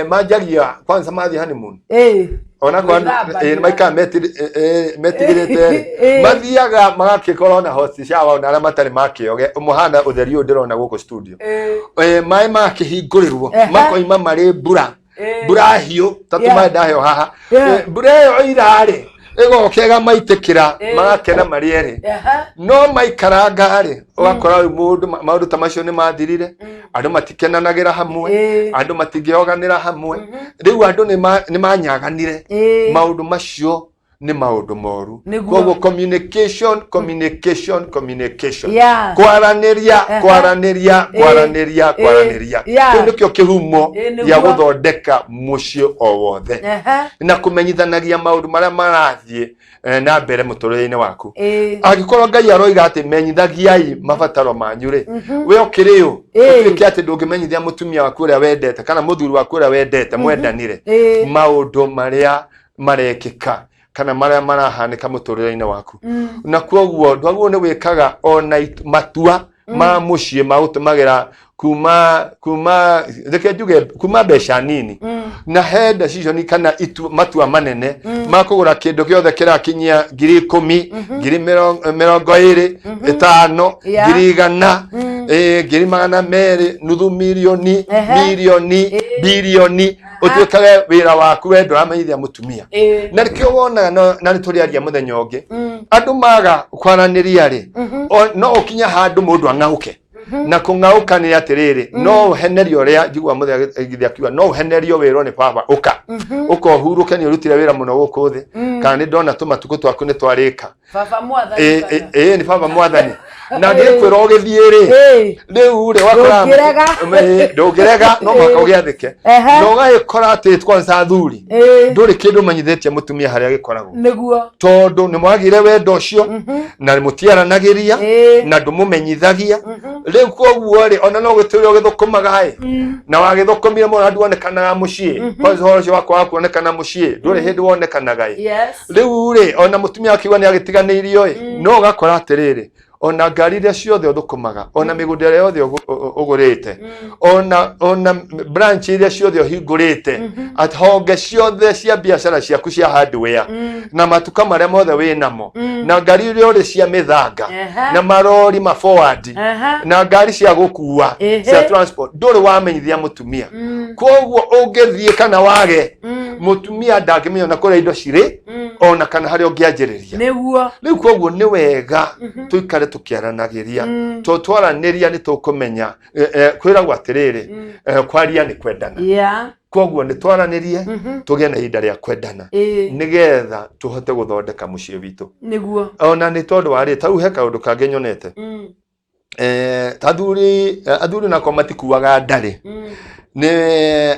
manjagia kwanza mathi honeymoon ona kwa maika metigirite mathiaga magakikora na host shower na ramatari makioge umuhana utheri undirona guko studio mai makihingurirwo makoima mari bura hiu tatuma ndaheo haha bura yo irari igokega maitikira magakena mari eri no maikaranga ri ugakora mundu maundu ta macio ni mathirire andu matikenanagira hamwe andu matingioganira hamwe riu andu ni manyaganire maundu macio ni maundu moru koguo communication kwaraniria nikio kihumo ya guthondeka mucio o wothe na kumenyithanagia maundu maria marathie na mbere muturire-ini waku agikorwo Ngai aroiga ati menyithagiai mabataro manyu ri we okiriu utuike ati ndungimenyithia mutumia waku uria wendete kana muthuri waku uria wendete mwendanire maundu maria marekika kana maria marahanika muturire-ini waku na kwoguo ndwaguo ni wikaga ona matua ma mucie mautumagira kuma reke njuge kuma mbeca nini na he decision kana matua manene makugura kindu giothe kirakinyia 10,000 20,000 5 100,000 200,000 nuthu milioni bilioni utuikage wira waku wendo amenyithia mutumia na rikio wona na nituriaria muthenya ungi andu maga kwaraniria ri no ukinya handu mundu angauke na kungauka ni atiriri no henerio ria jigwa muthenya akiwa no henerio wiro ni baba uka huruke ni urutire wira muno guku thi kana ni ndona tumatuko twaku ni twarika baba mwathani ni baba mwathani na ngikwira ugithiiri riu ri wakora ndungirega no mwaka ugiathike no gagikora ati twanza thuri nduri kindu manyithitie mutumia haria gikoragwo niguo tondu ni mwagire wendo ucio na mutiaranagiria na ndumumenyithagia riu koguo ri ona no gituri ugithukumaga na wagithukumire muno nduonekanaga mucii kwanza ucio wakwa kuonekana mucii nduri hindi wonekanaga riu ri ona mutumia akiwa ni agitiganirio no gakora atiriri ona ngari iria ciothe uthukumaga ona migunda iria yothe ugurite ona branch iria ciothe uhingurite at honge ciothe cia biashara ciaku cia hardware na matuka maria mothe winamo na ngari iria uri cia mithanga na marori ma forward na ngari cia gukua cia transport nduri wamenyithia mutumia koguo ungithie kana wage mutumia ndangimenya na kuria indo ciri ona kana hari ungianjiriria niguo riu koguo ni wega tuikare tukiaranagiria twaraniria ni tukumenya kwiragwo atiriri kwaria ni kwendana koguo ni twaranirie tugie na ihinda ria kwendana nigetha tuhote guthondeka mucii witu niguo ona ni tondu wari tau he kaundu kangi nyonete athuri nako matikuaga ndari ni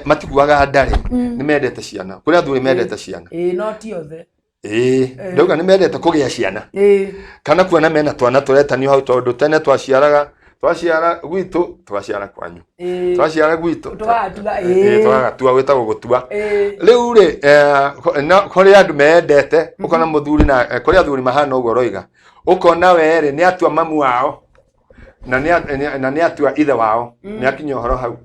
matikuaga ndari ni mendete ciana kuri athuri mendete ciana no ti othe ndoga ni mendete kugia ciana kana kuona mena twana turetanio hau tondu tene twaciara gwitu twaciara kwanyu twaciara gwitu twagatua gwitagwo gutua riu ri kuri andu mendete ukona muthuri na kuri athuri mahana uguo roiga ukona were ni atua mamu wao na ni atua ithe wao ni akinyo horo hau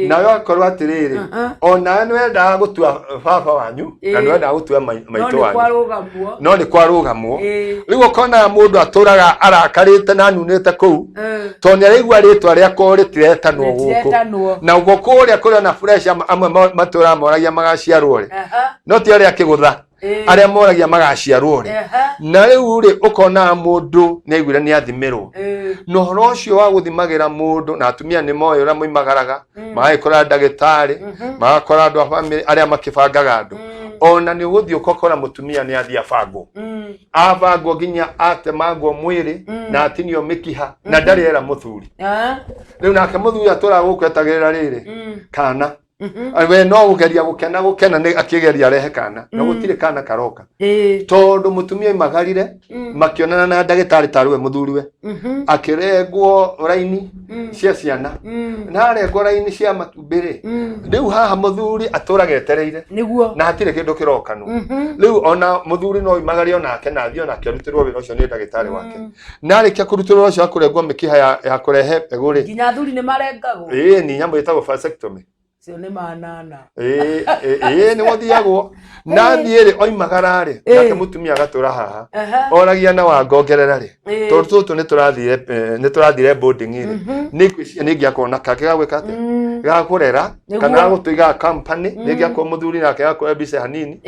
na yo korwa atiriri ona ni wenda gutua baba wanyu na ni wenda gutua maito wanyu no ni kwarugamwo riu ukona mundu aturaga arakarite na nunite kuu to ni araigua ritwa ria koritire tanwo guku na ugo kuria kuria na pressure amwe matura moragia magaciarwo ri no ti aria kigutha aria moragia magaciarwo ri na riu ri ukona mundu ni aiguire ni athimirwo no horo ucio wa guthimagira mundu na atumia ni moyo ria moimagaraga magikora ndagitari magakora andu a family aria makibangaga andu ona ni uguthii ukokora mutumia ni athia bango abango ginya atemangwo mwiri na atinio mikiha na ndari era muthuri riu nake muthuri atura gukwetagirira riri kana we no ugeria gukena ni akigeria rehe kana no gutire kana karoka tondu mutumia imagarire makionana na ndagitari tarwe muthuriwe akirengwo raini cia ciana na arengwo raini cia matumbiri riu haha muthuri aturagetereire na hatire kindu kirokanu riu ona muthuri no imagario nake na thio nake rutirwo wira ucio ni ndagitari wake na arikia kurutirwo ucio akurengwo mikiha ya kurehe eguri ginya athuri ni marengagwo ni nyamu itagwo vasectomy cio ni manana ni wothiagwo na thiiri oimagarari nake mutumia agatura haha oragia na wangongerera ri tutu ni turathire boarding iri ni ngiakona kake gagwikate gakurera kana gutuiga company ni ngiakwo muthuri nake gakwa bice hanini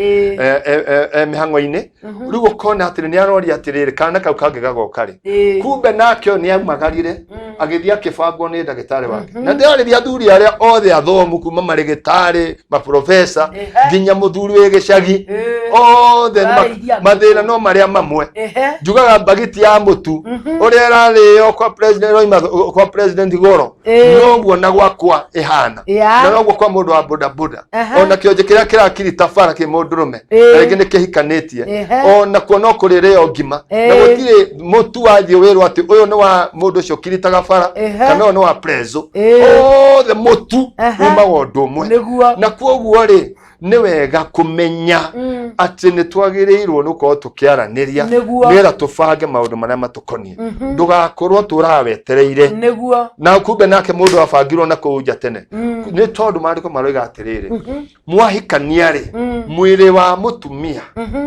mihango-ini riu ukona atiri ni aroria atiriri kana kau kangi gagoka ri kumbe nakyo ni aumagarire agithia kibangwo ni ndagitari wake na ndirariria athuri aria othe athomu kuma marigitari maprofesa nginya muthuri we gicagi othe mathina no maria mamwe njugaga bagiti ya mutu uria rario kwa president goro noguo na gwakwa ihana na noguo kwa mundu wa boda boda ona kionje kiria kirakiri tabara ki mundurume ringi ni kihikanitie ona kuona kuri rio ngima na gutire mutu wathie wirwo ati uyu ni wa mundu ucio kiritaga bara kana uyu ni wa prezo othe mutu uma wondu umwe na kwoguo ri ni wega kumenya ati ni twagirirwo nuko tukiaraniria nira tufange maundu maria matukonie ndugakorwo turawetereire na kumbe nake mundu afangirwo na kuja tene ni tondu mariko maroiga atiriri mwahikania ri mwiri wa mutumia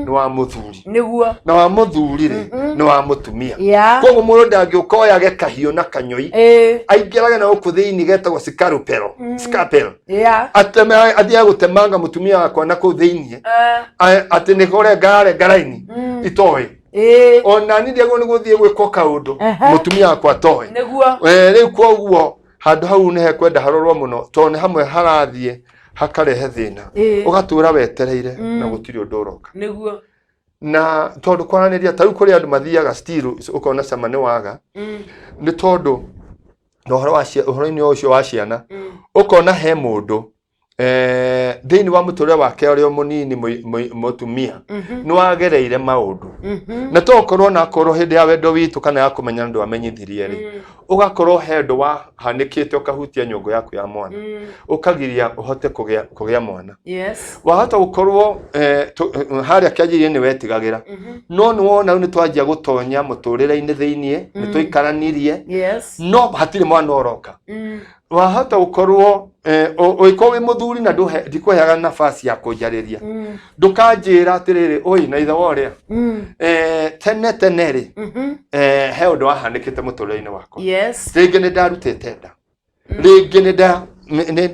ni wa muthuri na wa muthuri ri ni wa mutumia koguo mundu ndangiokoya ge kahiu na kanyoi aingiraga na ukuthiini getagwo scarpel ateme athia gutemanga mutumia wakwa na kuthiini ati ni gore ngare ngaraini itoe ona ni ndiago ni guthie gwiko kaundu mutumia wakwa toe riu koguo handu hau ne hekwenda harorwo muno tone hamwe harathie hakarehe thina ugatura wetereire na gutiri undu uroka na tondu kwaraniria tau kuri andu mathiaga still ukona sama ni waga ni tondu no horo-ini ucio wa ciana ukona he mundu thiini wa muturire wake uri munini mutumia ni wagereire maundu na tokorwo na korwo hindi ya wendo witu kana ya kumenya ndu amenyithirie ri ugakorwo he ndu wa hanikite ukahutia nyongo yaku ya mwana ukagiria uhote kugia mwana wahota gukorwo haria kiajirie ni wetigagira no ni wona ni twanjia gutonya muturire-ini thiini ni tuikaranirie no hatire mwana oroka wahota gukorwo oiko wi muthuri na ndikwehaga nafasi ya kunjariria ndukanjira atiriri oi na itha woria tene ri he undu wahanikite muturire-ini wakwa ringi ni ndarutite nda ringi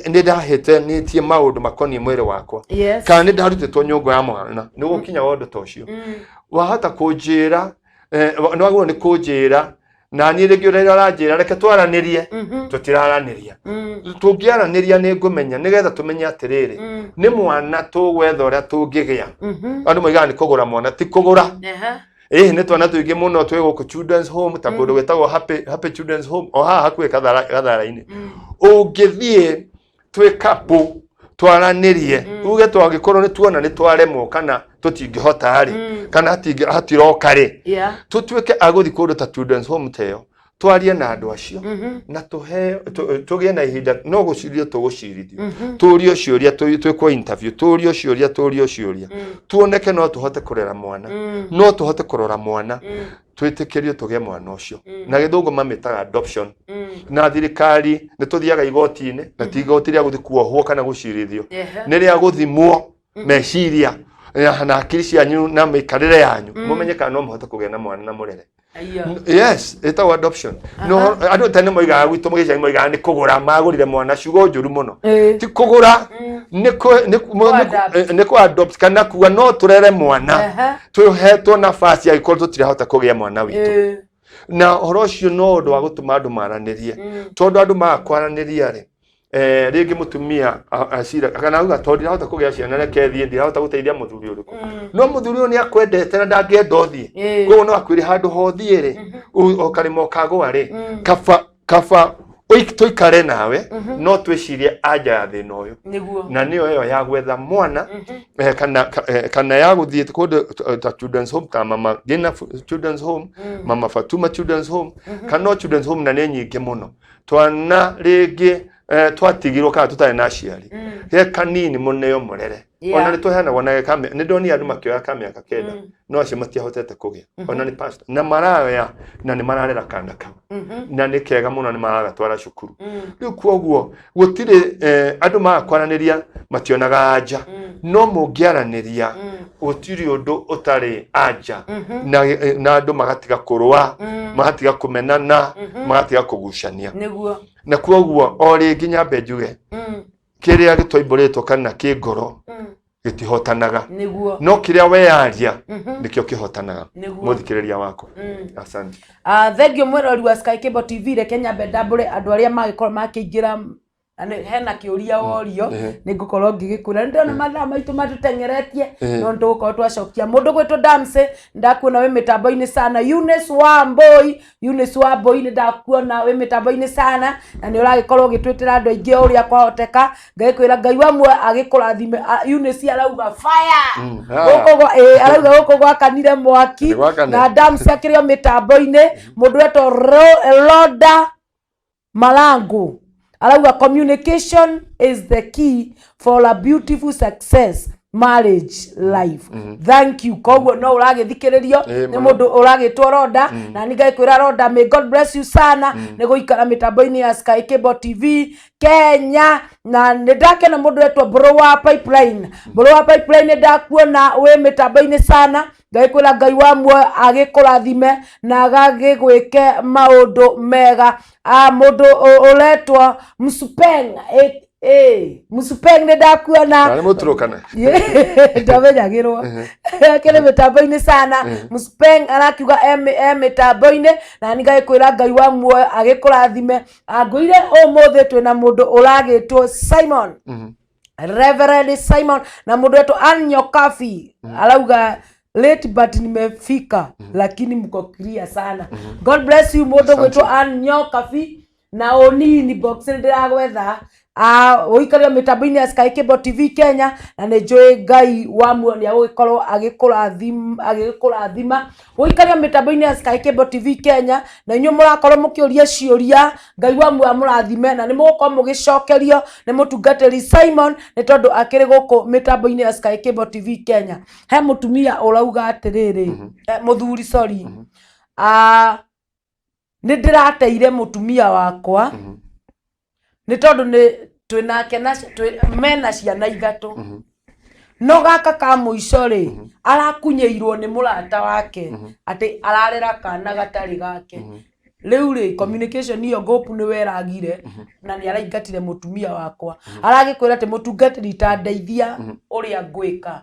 ni ndahite nitie maundu makonie mwiri wakwa kana ni ndarutitwo nyungu ya mwana ni gukinya wondu ta ucio wahota kunjira no agwo ni kunjira na ni ringi urira ranjira reke twaranirie tutiraraniria tungiaraniria ni ngumenya nigetha tumenye atiriri ni mwana tugwetha uria tungigia andu moiga ni kugura mwana ti kugura ni twana tuingi muno twi guku children's home ta kundu gwetagwo happy children's home o haha hakuhe kathara-ini ungithie twi kapu twaranirie uge twagikorwo ni tuona ni twaremwo kana tutingihota hari kana hatiroka ri tutwike aguthi kundu ta children's home teo twarie na andu acio na tugie na ihinda no gucirio tugucirithio turio ciuria twikwo interview turio ciuria tuoneke no tuhote kurera mwana no tuhote kurora mwana twitikirio tuge mwana ucio na githungu mamitaga adoption na thirikari ni tuthiaga igoti-ini na ti igoti ria guthi kuohwo kana gucirithio ni ria guthimwo meciria na akiri cianyu na mikarire yanyu mumenye kana no muhote kugia na mwana na murere yes it's our adoption no andu tene moiga gwitu mugica moiga ni kugura magurire mwana ciugo njuru muno ti kugura ni ko adopt kana kuga no turere mwana tuhetwo nafasi ya ikorwo tutirahota kugia mwana witu na horo cio no undu wa gutuma andu maranirie tondu andu makwaraniria ri ringi mutumia acira kana auga tondu ndirahota kugia ciana reke thie ndirahota guteithia muthuri uriku no muthuri uyu ni akwendete na ndangienda uthie koguo no akwire handu hothie ri okarimo kagwa ri kaba tuikare nawe no twicirie anja ya thina uyu na niyo iyo ya gwetha mwana kana ya guthie kundu ta children's home ta mama Gina children's home mama Fatuma children's home kana children's home na ni nyingi muno twana ringi twatigirwo kana tutari na aciari ge kanini muneo murere ona ni tuhana wona kame ni ndoni andu makioya kamĩaka kenda no acio matiahotete kugia ona ni pastor na maraya na ni mararera kana ka na ni kega muno ni maragatwara cukuru riu kwoguo gutire andu makwaraniria mationaga anja no mungiaraniria gutiri undu utari anja na andu magatiga kurwa magatiga kumenana magatiga kugucania na kwoguo ori nginya benjuge kiria gitwaimburitwo kana kingoro gitihotanaga no kiria weyaria nikio kihotanaga muthikiriria wako asante thank you mwirori wa Sky Cable TV re Kenya Bedabure andu aria magikorwo makiingira hena kiuria worio ningukorwo ngigikura ndona mathaa maitu matutengeretie no ndugukorwo twacokia mundu gwitwo Damse ndakuona we mitambo-ini sana Eunice Wamboi ni ndakuona we mitambo-ini sana na ni uragikorwo gitwitira andu aingi uria kwahoteka ngaikwira Ngai wamwe agikurathime Eunice arauga fire guko arauga guko gwakanire mwaki na Damse akirio mitambo-ini mundu wetwo Roda Malangu arauga communication is the key for a beautiful success marriage life. Thank you. Koguo no uragithikiririo ni mundu uragitwo Roda na ningakwira Roda, may God bless you sana ni guikara mitambo-ini ya Sky Cable TV Kenya, na nindakena mundu etwo Browa Pipeline. Browa Pipeline ndakuona we mitambo-ini sana, ngakwira Ngai wamwe agikurathime na agagigwike maundu mega. Mundu uletwa Msupeng Musupeng ne ndakuona nani muturukana ndabenyagirwo kene mitambo-ini sana. Musupeng arakiuga mitambo-ini na ningakwira Ngai wamwe agikurathime. Ngwire umuthi twina mundu uragitwo Simon, Reverend Simon, na mundu wetu Anyokafi arauga late but nimefika lakini mko clear sana. God bless you mundu wetu Anyokafi na onini box ndiragwetha uikaria mitambo-ini ya Sky Cable TV Kenya, na nijui Ngai wamwe ni agukorwo agikurathima uikaria mitambo-ini ya Sky Cable TV Kenya, na inyu murakorwo mukiuria ciuria Ngai wamwe amurathime na nimugukorwo mugicokerio ni mutungatiri Simon ni tondu akiri guku mitambo-ini ya Sky Cable TV Kenya. He mutumia urauga atiriri muthuri sorry ni ndirateire mutumia wakwa ni tondu ni twinake na mena ciana ithatu no gaka ka muico ri arakunyeirwo ni murata wake ati ararera kana gatari gake. Riu ri communication iyo group ni weragire na ni araingatire mutumia wakwa aragikwira ati mutungatiri ta ndeithia uria ngwika.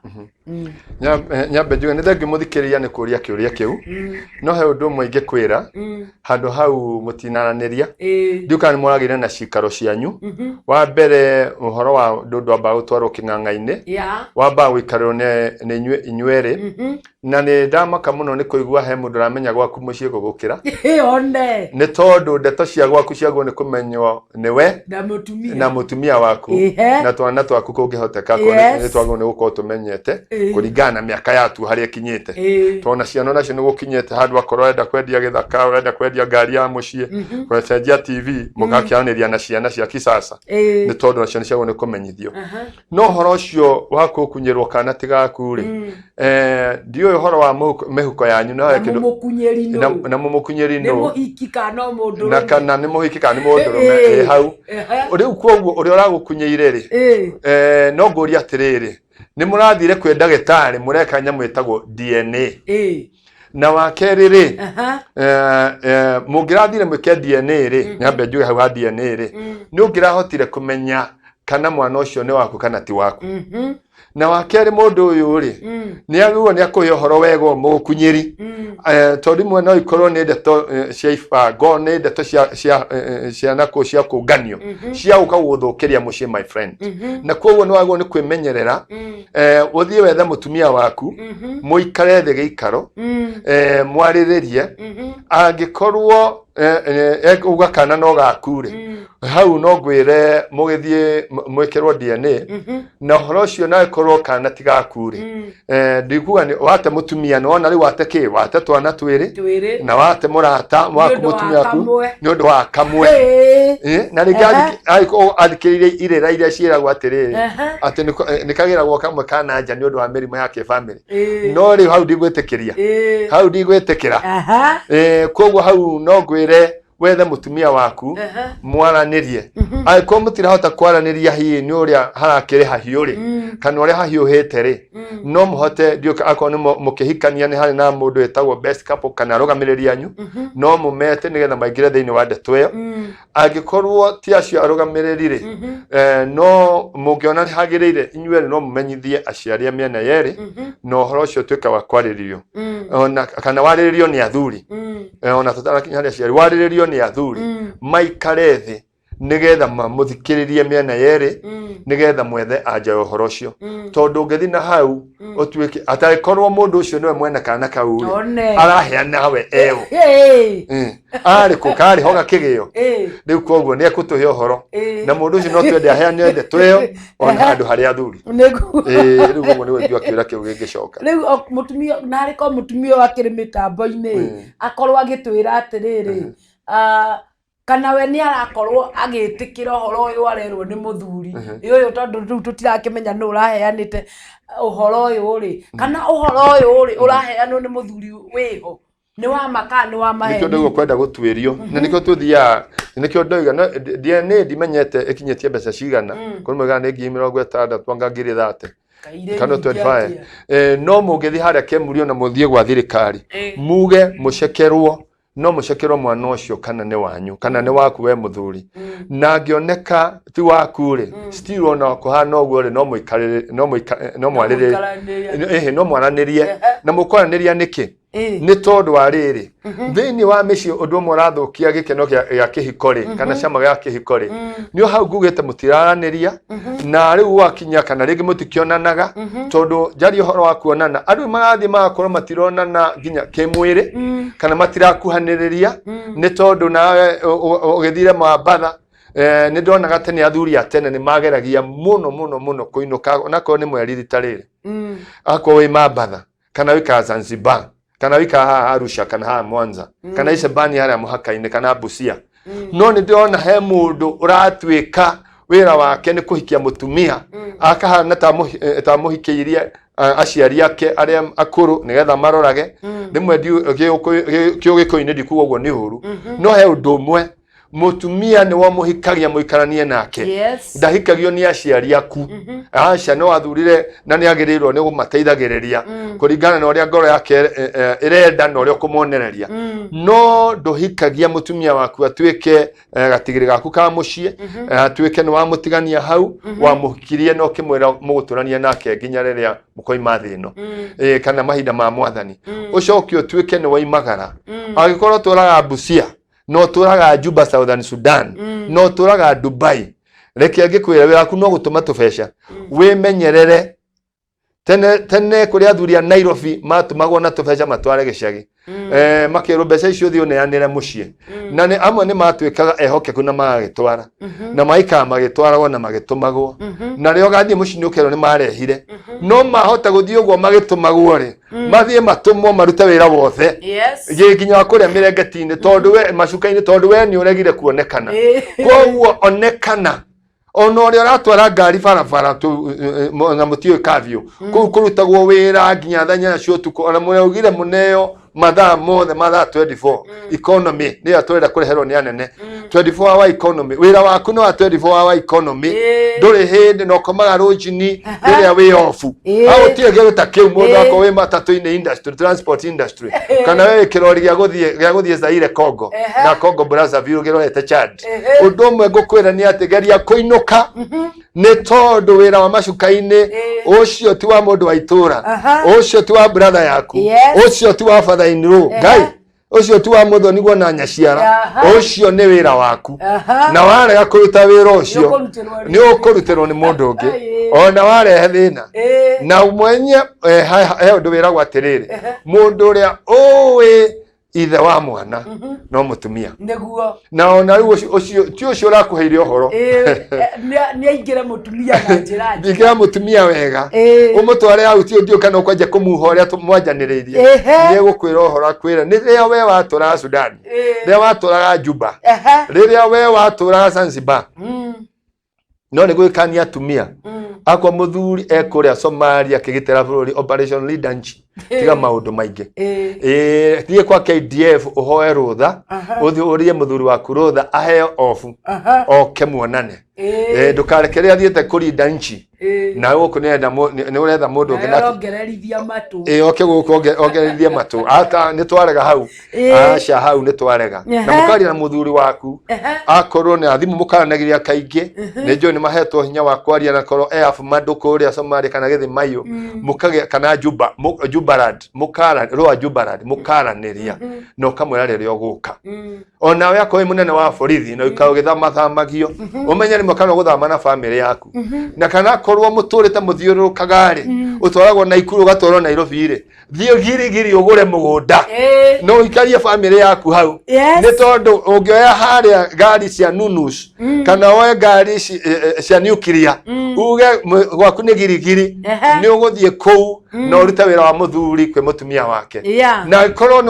Nyambe njuge ni thengi muthikiriria ni kuria kiuria kiu no he undu mwingi kwira handu hau mutinananiria nduka ni muragire na cikaro cianyu. Wa mbere uhoro wa ndundu amba utwarwo king'ang'a-ini wamba wikarwo ni inyueri na ni ndamaka muno ni kuigua he mundu ramenya gwaku mucii gugukira one ni tondu ndeto cia gwaku ciaguo ni kumenywo niwe na mutumia waku na twana twaku kungihoteka ko ni twaguo ni gukorwo tumenyete kuringana na miaka yatu haria ikinyite. Twana ciano nacio ni gukinyete handu akorwo enda kwendia githaka, enda kwendia ngari ya mucii, kwendia TV, mugakianiria na ciana cia kisasa ni tondu nacio ciaguo ni kumenyithio. No horo ucio wa kukunyirwo kana tigaku ri ndio horo wa mehuko yanyu na kindu na mumukunyeri no muhiki kana mundu na kana ni muhiki kana mundu hau riu koguo uri uragukunyeire ri no nguria atiriri ni murathire kwi ndagitari mureka nyamu etagwo DNA na wakeri ri mungirathire mwike DNA ri nyambe njuge hau ha DNA ri ni ungirahotire kumenya kana mwana ucio ni waku kana ti waku. Na wakeri mundu uyu ri ni aguo ni akuhe horo wego mukunyiri tondu mwe no ikorwo ni ndeto cia ibango ni ndeto cia nako cia kunganio cia ukaguthukiria mucii my friend. Na koguo ni waguo ni kwimenyerera uthie wethe mutumia waku muikare thi giikaro mwariririe angikorwo uga kana no gakure hau no ngwire mugithie mwikirwo DNA na horo ucio na ikorwo kana tigakure ndikuga ni wate mutumia no na ri wate ki wate twana twiri na wate murata waku mutumia waku ni undu wa kamwe na ri aiko athikiririe irera iria ciiragwo atiriri ati nikagiragwo kamwe kana nja ni undu wa mirimo yake family no ri hau ndigwitikiria hau ndigwitikira koguo hau no ngwire wethe mutumia waku mwaranirie aiko mutirahota kwaraniria hii ni uria harakiri hahiu ri kana uria hahiuhite ri no muhote ndio akon ni mukihikania ni hari na mundu etagwo best couple kana rugamiriria anyu no mumete nigetha maingire thiini wa ndeto iyo angikorwo ti acio arugamiriri ri no mungiona hagirire inyueri no mumenyithie aciari miena yeri no horo ucio twika wa kwariririo ona kana wariririo ni athuri ona tutarakinya hari aciari wariririo ni athuri maikare thi nigetha muthikiririe miena yeri nigetha mwethe anja uhoro ucio tondu ngethi na hau otwike ataikorwo mundu ucio niwe mwena kana kau arahia nawe eyo ari ko kari hoga kigio riu koguo ni akutuhe uhoro na mundu ucio no twende aheane nde tweyo ona handu hari athuri riu koguo niwe ndio akira kiu gingicoka riu mutumia nari ko mutumia wakiri mitambo-ini akorwo agitwira atiriri kana we ni arakorwo agitikira horo uyu arerwo ni muthuri uyu tondu riu tutirakimenya no uraheanite uhoro uyu ri kana uhoro uyu ri uraheanwo ni muthuri wiho ni wa makani wa maheni nikyo ndogo kwenda gutwirio na nikyo tuthia nikyo ndoiga na DNA dimenyete ikinyetie mbeca cigana kuri mwega ni 60 twangangiri 30 kana 25 no mugithi haria kemurio na muthie gwa thirikari muge mucekerwo no mucekerwo mwana ucio kana ni wanyu kana ni waku we muthuri na ngioneka ti waku ri still ona kuhana uguo ri no muikarire no mwarire no mwaranirie na mukoraniria niki ni tondu wa riri thini wa mici undu murathukia gikeno gya kihikori kana cama gya kihikori nio hau ngugite mutiraraniria na riu wakinya kana ringi mutikionanaga tondu jari horo wa kuonana andu magathi magakorwo matironana nginya kimwiri kana matirakuhaniriria ni tondu nawe ugithire mabatha ni ndonaga tene athuri atene ni mageragia muno kuinuka onako ni mweri ritarire akwo wi mabatha kana wika Zanzibar kana wika Arusha kana ha Mwanza kana Isebani haria muhaka-ini kana Busia no ni ndiona he mundu uratwika wira wake ni kuhikia mutumia akahana ta muhikiirie aciari ake aria akuru nigetha marorage rimwe kio giko-ini ndikuga uguo ni huru no he undu umwe mutumia ni wa muhikagia muikaranie nake ndahikagio ni aciari aku aca no athurire na ni agirirwo ni gumateithagiriria kuringana na uria ngoro yake irenda na uria kumuonereria no nduhikagia mutumia waku atwike gatigiri gaku ka mucie atwike ni wa mutigania hau wa muhikirie no kimwira muguturania nake nginya riria mukoima thino kana mahinda ma mwathani ucokio twike ni wa imagara agikorwo turaga Busia no turaga Juba Southern Sudan no turaga Dubai reke agikwira wira ku no gutuma tubesha wimenyerere tene kuri athuria Nairobi matumagwo na tubesha matware gicagi makero mbeca icio thio neanire mucie na ni amwe ni matwikaga ehokeku na magitwara na maika magitwaragwo na magitumagwo na rio gathie mucie ukero ni marehire no mahota guthio gwo magitumagwo ri mathie matumwo marute wira wothe giginya kuria mirengeti-ini tondu we macuka-ini tondu we ni uregire kuonekana koguo onekana ono uri aratwara ngari barabara tu na mutio kavio kurutagwo wira nginya thanya cio tuko ona muraugire muneo mathaa mothe mathaa 24 economy ni atwenda kureherwo ni anene 24 hour economy wira waku no 24 hour economy nduri hindi no komaga rujini riria wi ofu au tie gero ta kiu mundu ako wi matatu-ini industry transport industry kana we kirori gya guthie Zaire Congo na Congo Brazzaville girorete Chad undu umwe ngukwira ni ati geria kuinuka ni tondu wira wa macuka-ini ucio ti wa mundu wa itura ucio ti wa brother yaku ucio ti wa father in law ngai ucio ti wa muthoni gwo na nyaciara ucio ni wira waku na warega kuruta wira ucio ni ukurutirwo ni mundu ungi ona warehe thina na mwenye he undu wiragwo atiriri mundu uria uwi ithe wa mwana no mutumia neguo na ona riu ucio ti ucio urakuheire uhoro ni aingira mutumia na njira ndigira mutumia wega umutware au ti ndio kana ukwaje kumuha uria tumwanjaniririe ni gukwira uhoro akwira ni ria we watura Sudan ria watura Juba ria we watura Zanzibar no ni gwikania atumia akwa muthuri ekuria Somalia kigitera bururi operation leader nchi tiga maundu maingi thie kwa KDF uhoe rutha uthi urie muthuri waku rutha aheo ofu oke muonane ndukarekeria thiete kurinda nchi na guku ni uretha mundu ungi na ongererithia matu oke guku ongererithia matu ata ni twarega hau aca hau ni twarega na mukari na muthuri waku akorwo ni athimu mukaranagiria kaingi ni njoo ni mahetwo hinya wa kwaria na korwo afu manduku uria Somalia kana githi mayo mukage kana Jubarad mukaraniria no kamwira riria uguka ona we akoe munene wa borithi na ukagithama thamagio umenye ni mukano guthama na family yaku na kana korwo muturite muthiurukaga ri utwaragwo na ikuru gatwaro Nairobi ri thio giri ugure mugunda no ikarie family yaku hau ni tondu ungioya haria ngari cia nunus kana oe ngari cia nuclear uge gwaku ni giri ni uguthie kou no urute wira wa muthuri kwe mutumia wake na korwo ni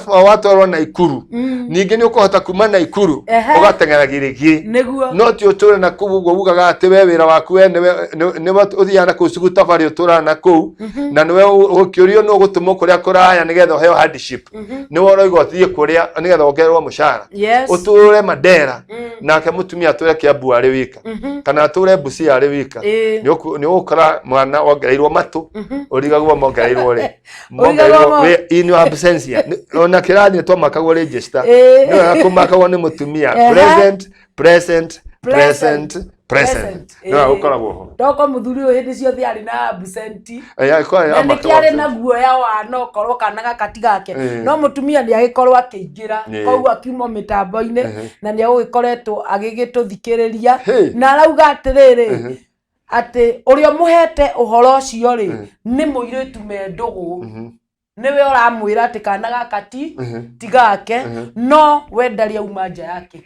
watwarwo na ikuru ningi ni ukuhota kuma na ikuru ugatengera giri no ti uture na kou uguo ugaga ati we wira waku we ni uthia na kou suguta bari utura na kou na niwe ukiurio no gutumo kuria kuraya nigetha heo hardship ni woro igothie kuria nigetha ongererwo mushara uture Mandera nake mutumia ature Kiambu ari wika kana ature Busia ari wika ni ukora mwana ongereirwo matu urigagwo mongereirwo ri mongereirwo we in your absence ona kirathi twamakagwo register ni akomakagwo ni mutumia present no ukoragwo ho ndoko muthuri uyu hindi ciothe ari na absent na kiari na guoya wa no korwo kana gakati gake no mutumia ni agikorwo akiingira koguo akiuma mitambo-ini na ni agikoretwo agigituthikiriria na arauga atiriri ati urio muhete uhoro ucio ri ni muiritu mendugu niwe uramwira ati kana gakati tigake no wendaria uma nja yake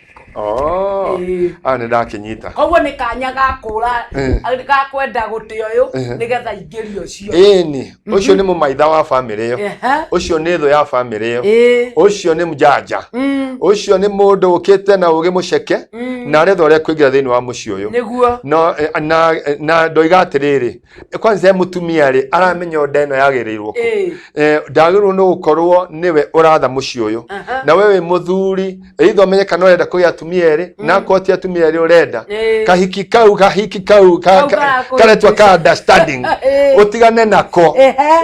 ani ndakinyita koguo ni kanya gakura gakwenda gutio uyu nigetha ingirio cio ni ucio ni mumaitha wa family yo ucio ni thu ya family yo ucio ni mjanja ucio ni mundu ukite na ugi muceke na retho ria kuingira thini wa mucio uyu niguo no na ndoiga atiriri kwanza mutumia ri aramenya ndeno yagirirwo ndagirwo no gukorwo niwe uratha mucio uyu na wewe muthuri eitho menye kana urenda kugia atumia eri na koti atumia eri urenda kahiki kau karetwa ka understanding utigane nako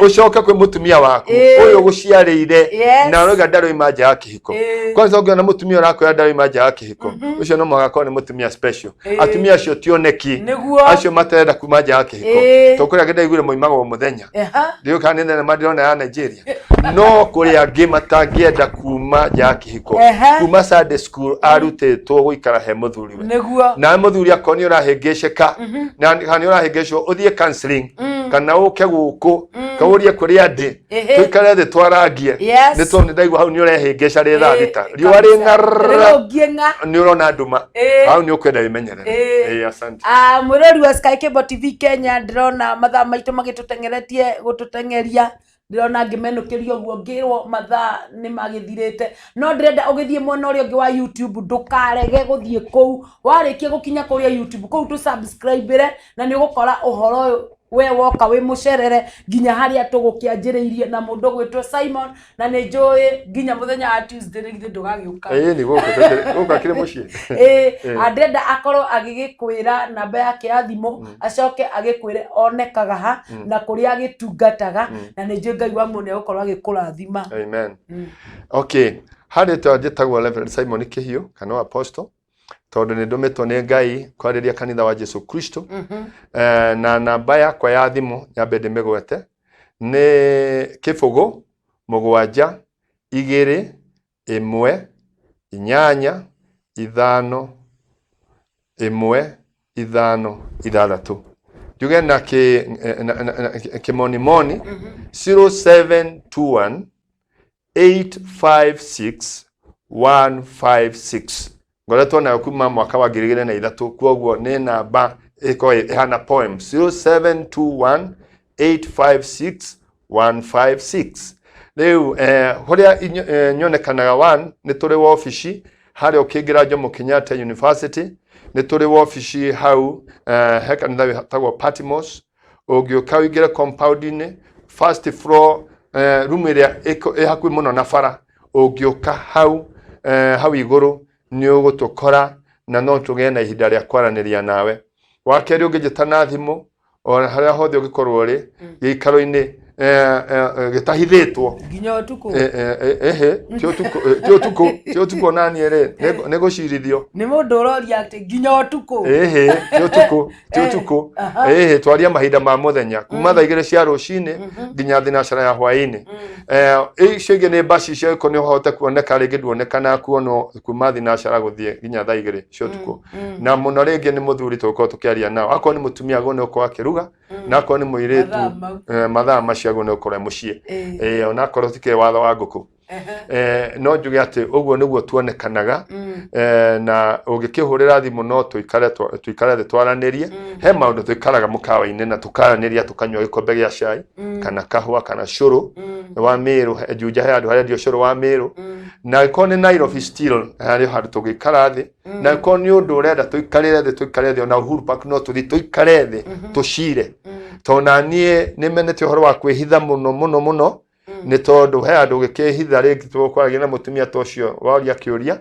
ucoke kwe mutumia waku uyu guciarire na roga ndaro imaja ya kihiko kwanza ungiona mutumia urako ndaro imaja ya kihiko ucio no mwaka ni mutumia special atumia acio tioneki acio materenda kumaja ya kihiko tokuria genda igure moimago muthenya ndio kana nene madirona ya Nigeria no kuria angi matangienda kuma ja kihiko kuma Sunday school arutetwo guikara he muthuri we na muthuri akoni urahengeceka na kana urahengecwo uthie counseling kana uke guku kaurie kuria ndi tuikare thi twarangie ni tondu ndaigua hau ni urehengeca ri thaa thita riua ri ngarra ni urona nduma hau ni ukwenda bimenyerere asante mwirori wa Sky Cable TV Kenya ndirona mathaa maitu magitutengeretie gututengeria ndirona ngimenukirio guo ngirwo mathaa ni magithirite no ndirenda ugithie mwena uria ungi wa YouTube ndukarege guthie kou warikia gukinya kuria YouTube kou tu subscribe na ni ugukora uhoro we woka we mucerere ginya haria tugukianjiriirie na mundu gwitwo Simon na ni njui ginya muthenya wa Tuesday ni githe ndugagiuka ni guka kire mucie andenda akorwo agigikwira namba yake ya thimu acoke agikwire onekaga ha na kuria agitungataga na ni njui Ngai wa mune ukorwo agikurathima amen okay hadi twajitagwo Reverend Simon Kihio kana apostle tondu ni ndumitwo ni Ngai kwariria kanitha wa Jesu Kristo na namba yakwa ya thimu nyambe ndimigwete ni 07 7 2 1 8 5 1 5 6 juge na kimonimoni 0721 856 156 ngoretwo nayo kuma mwaka wa 2003 kwoguo ni namba iko ihana poem 0721 856 156 leo horia nyonekanaga 1 ni turi wa office hari ukingira Jomo Kenyatta University ni turi wa office hau hekanitha hatagwo Patmos ugioka wigira compound-ini first floor room area hakuhi muno na bara ugioka hau iguru ni ugutukora na no tuge na ihinda ria kwaraniria nawe wakeri ungijitana thimu ona haria hothe ugikorwo ri gikaro-ini gitahithitwo ginya utuku ti utuku nani ere nego cirithio ni mundu uroria ati ginya utuku ti utuku twaria mahinda ma muthenya kuma thaa 2 cia rucini ginya thinacara ya hwaini icio ingi ni baci cio ko ni hote kuoneka ringi nduonekana kuono kuma thinacara guthie ginya thaa 2 cia utuku na muno ringi ni muthuri tuko tukiaria nao akoni mutumia gone uko akiruga na ko ni muiritu mathaa macio agwo no kore mucie ona korwo tike watho wa nguku no njuge ati uguo niguo tuonekanaga na ugikihurira thimu no tuikare twaranirie he maundu tuikaraga mukawa-ini na tukaraniria tukanywa gikombe gia cai kana kahua kana curu wa Miru Juja he andu haria ndio curu wa Miru na ko ni Nairobi still hario handu tugikara thi na ko ni undu urenda tuikare thi ona Uhuru Park no tuthi tuikare thi tucire tona nie nimenete uhoro wa kwihitha muno ni tondu he andu gikihitha ringi tukwaragia na mutumia tocio waria kiuria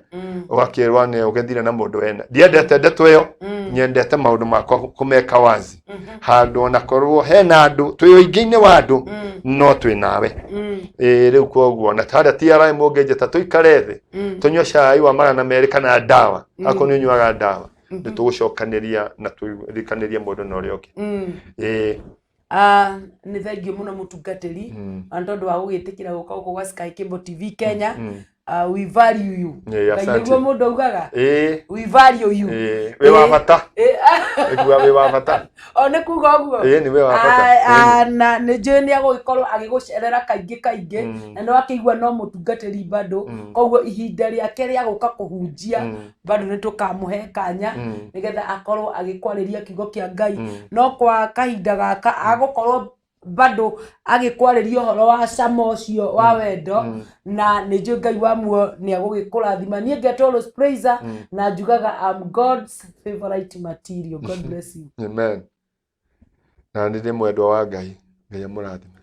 ugakirwa ne ugethire na mundu wena ndiendete ndeto iyo nyendete maundu makwa kumeka wazi handu na korwo he na andu tuyoingi-ini wa andu no twi nawe riu koguo na tada TRI mugeje ta tuikare thi tunywa cai wa magana meri kana dawa ako ni unywaga dawa nitugucokaniria na turikaniria mundu no rioke ni thengio muno mutungatiri antondu wa gugitikira guka guko gwa Sky Cable TV Kenya we value you niguo mundu augaga we value you we wa bata niguo we wa bata one kuga uguo ni we wa bata na ni njeni agugikorwo agigucerera kaingi na no akigwa no mutungatiri bado koguo ihinda riake ria guka kuhunjia bado ni tukamuhe kanya nigetha akorwo agikwariria kiugo kia Ngai no kwa kahinda gaka agukorwo bado agikwariria horo wa cama ucio wa wendo na ni njui Ngai wa muo ni agugikurathima nie ngetwo Praiser na njugaga I'm God's favorite material. God bless you. Amen. Na ndi mwendwa wa Ngai. Ngai amurathime.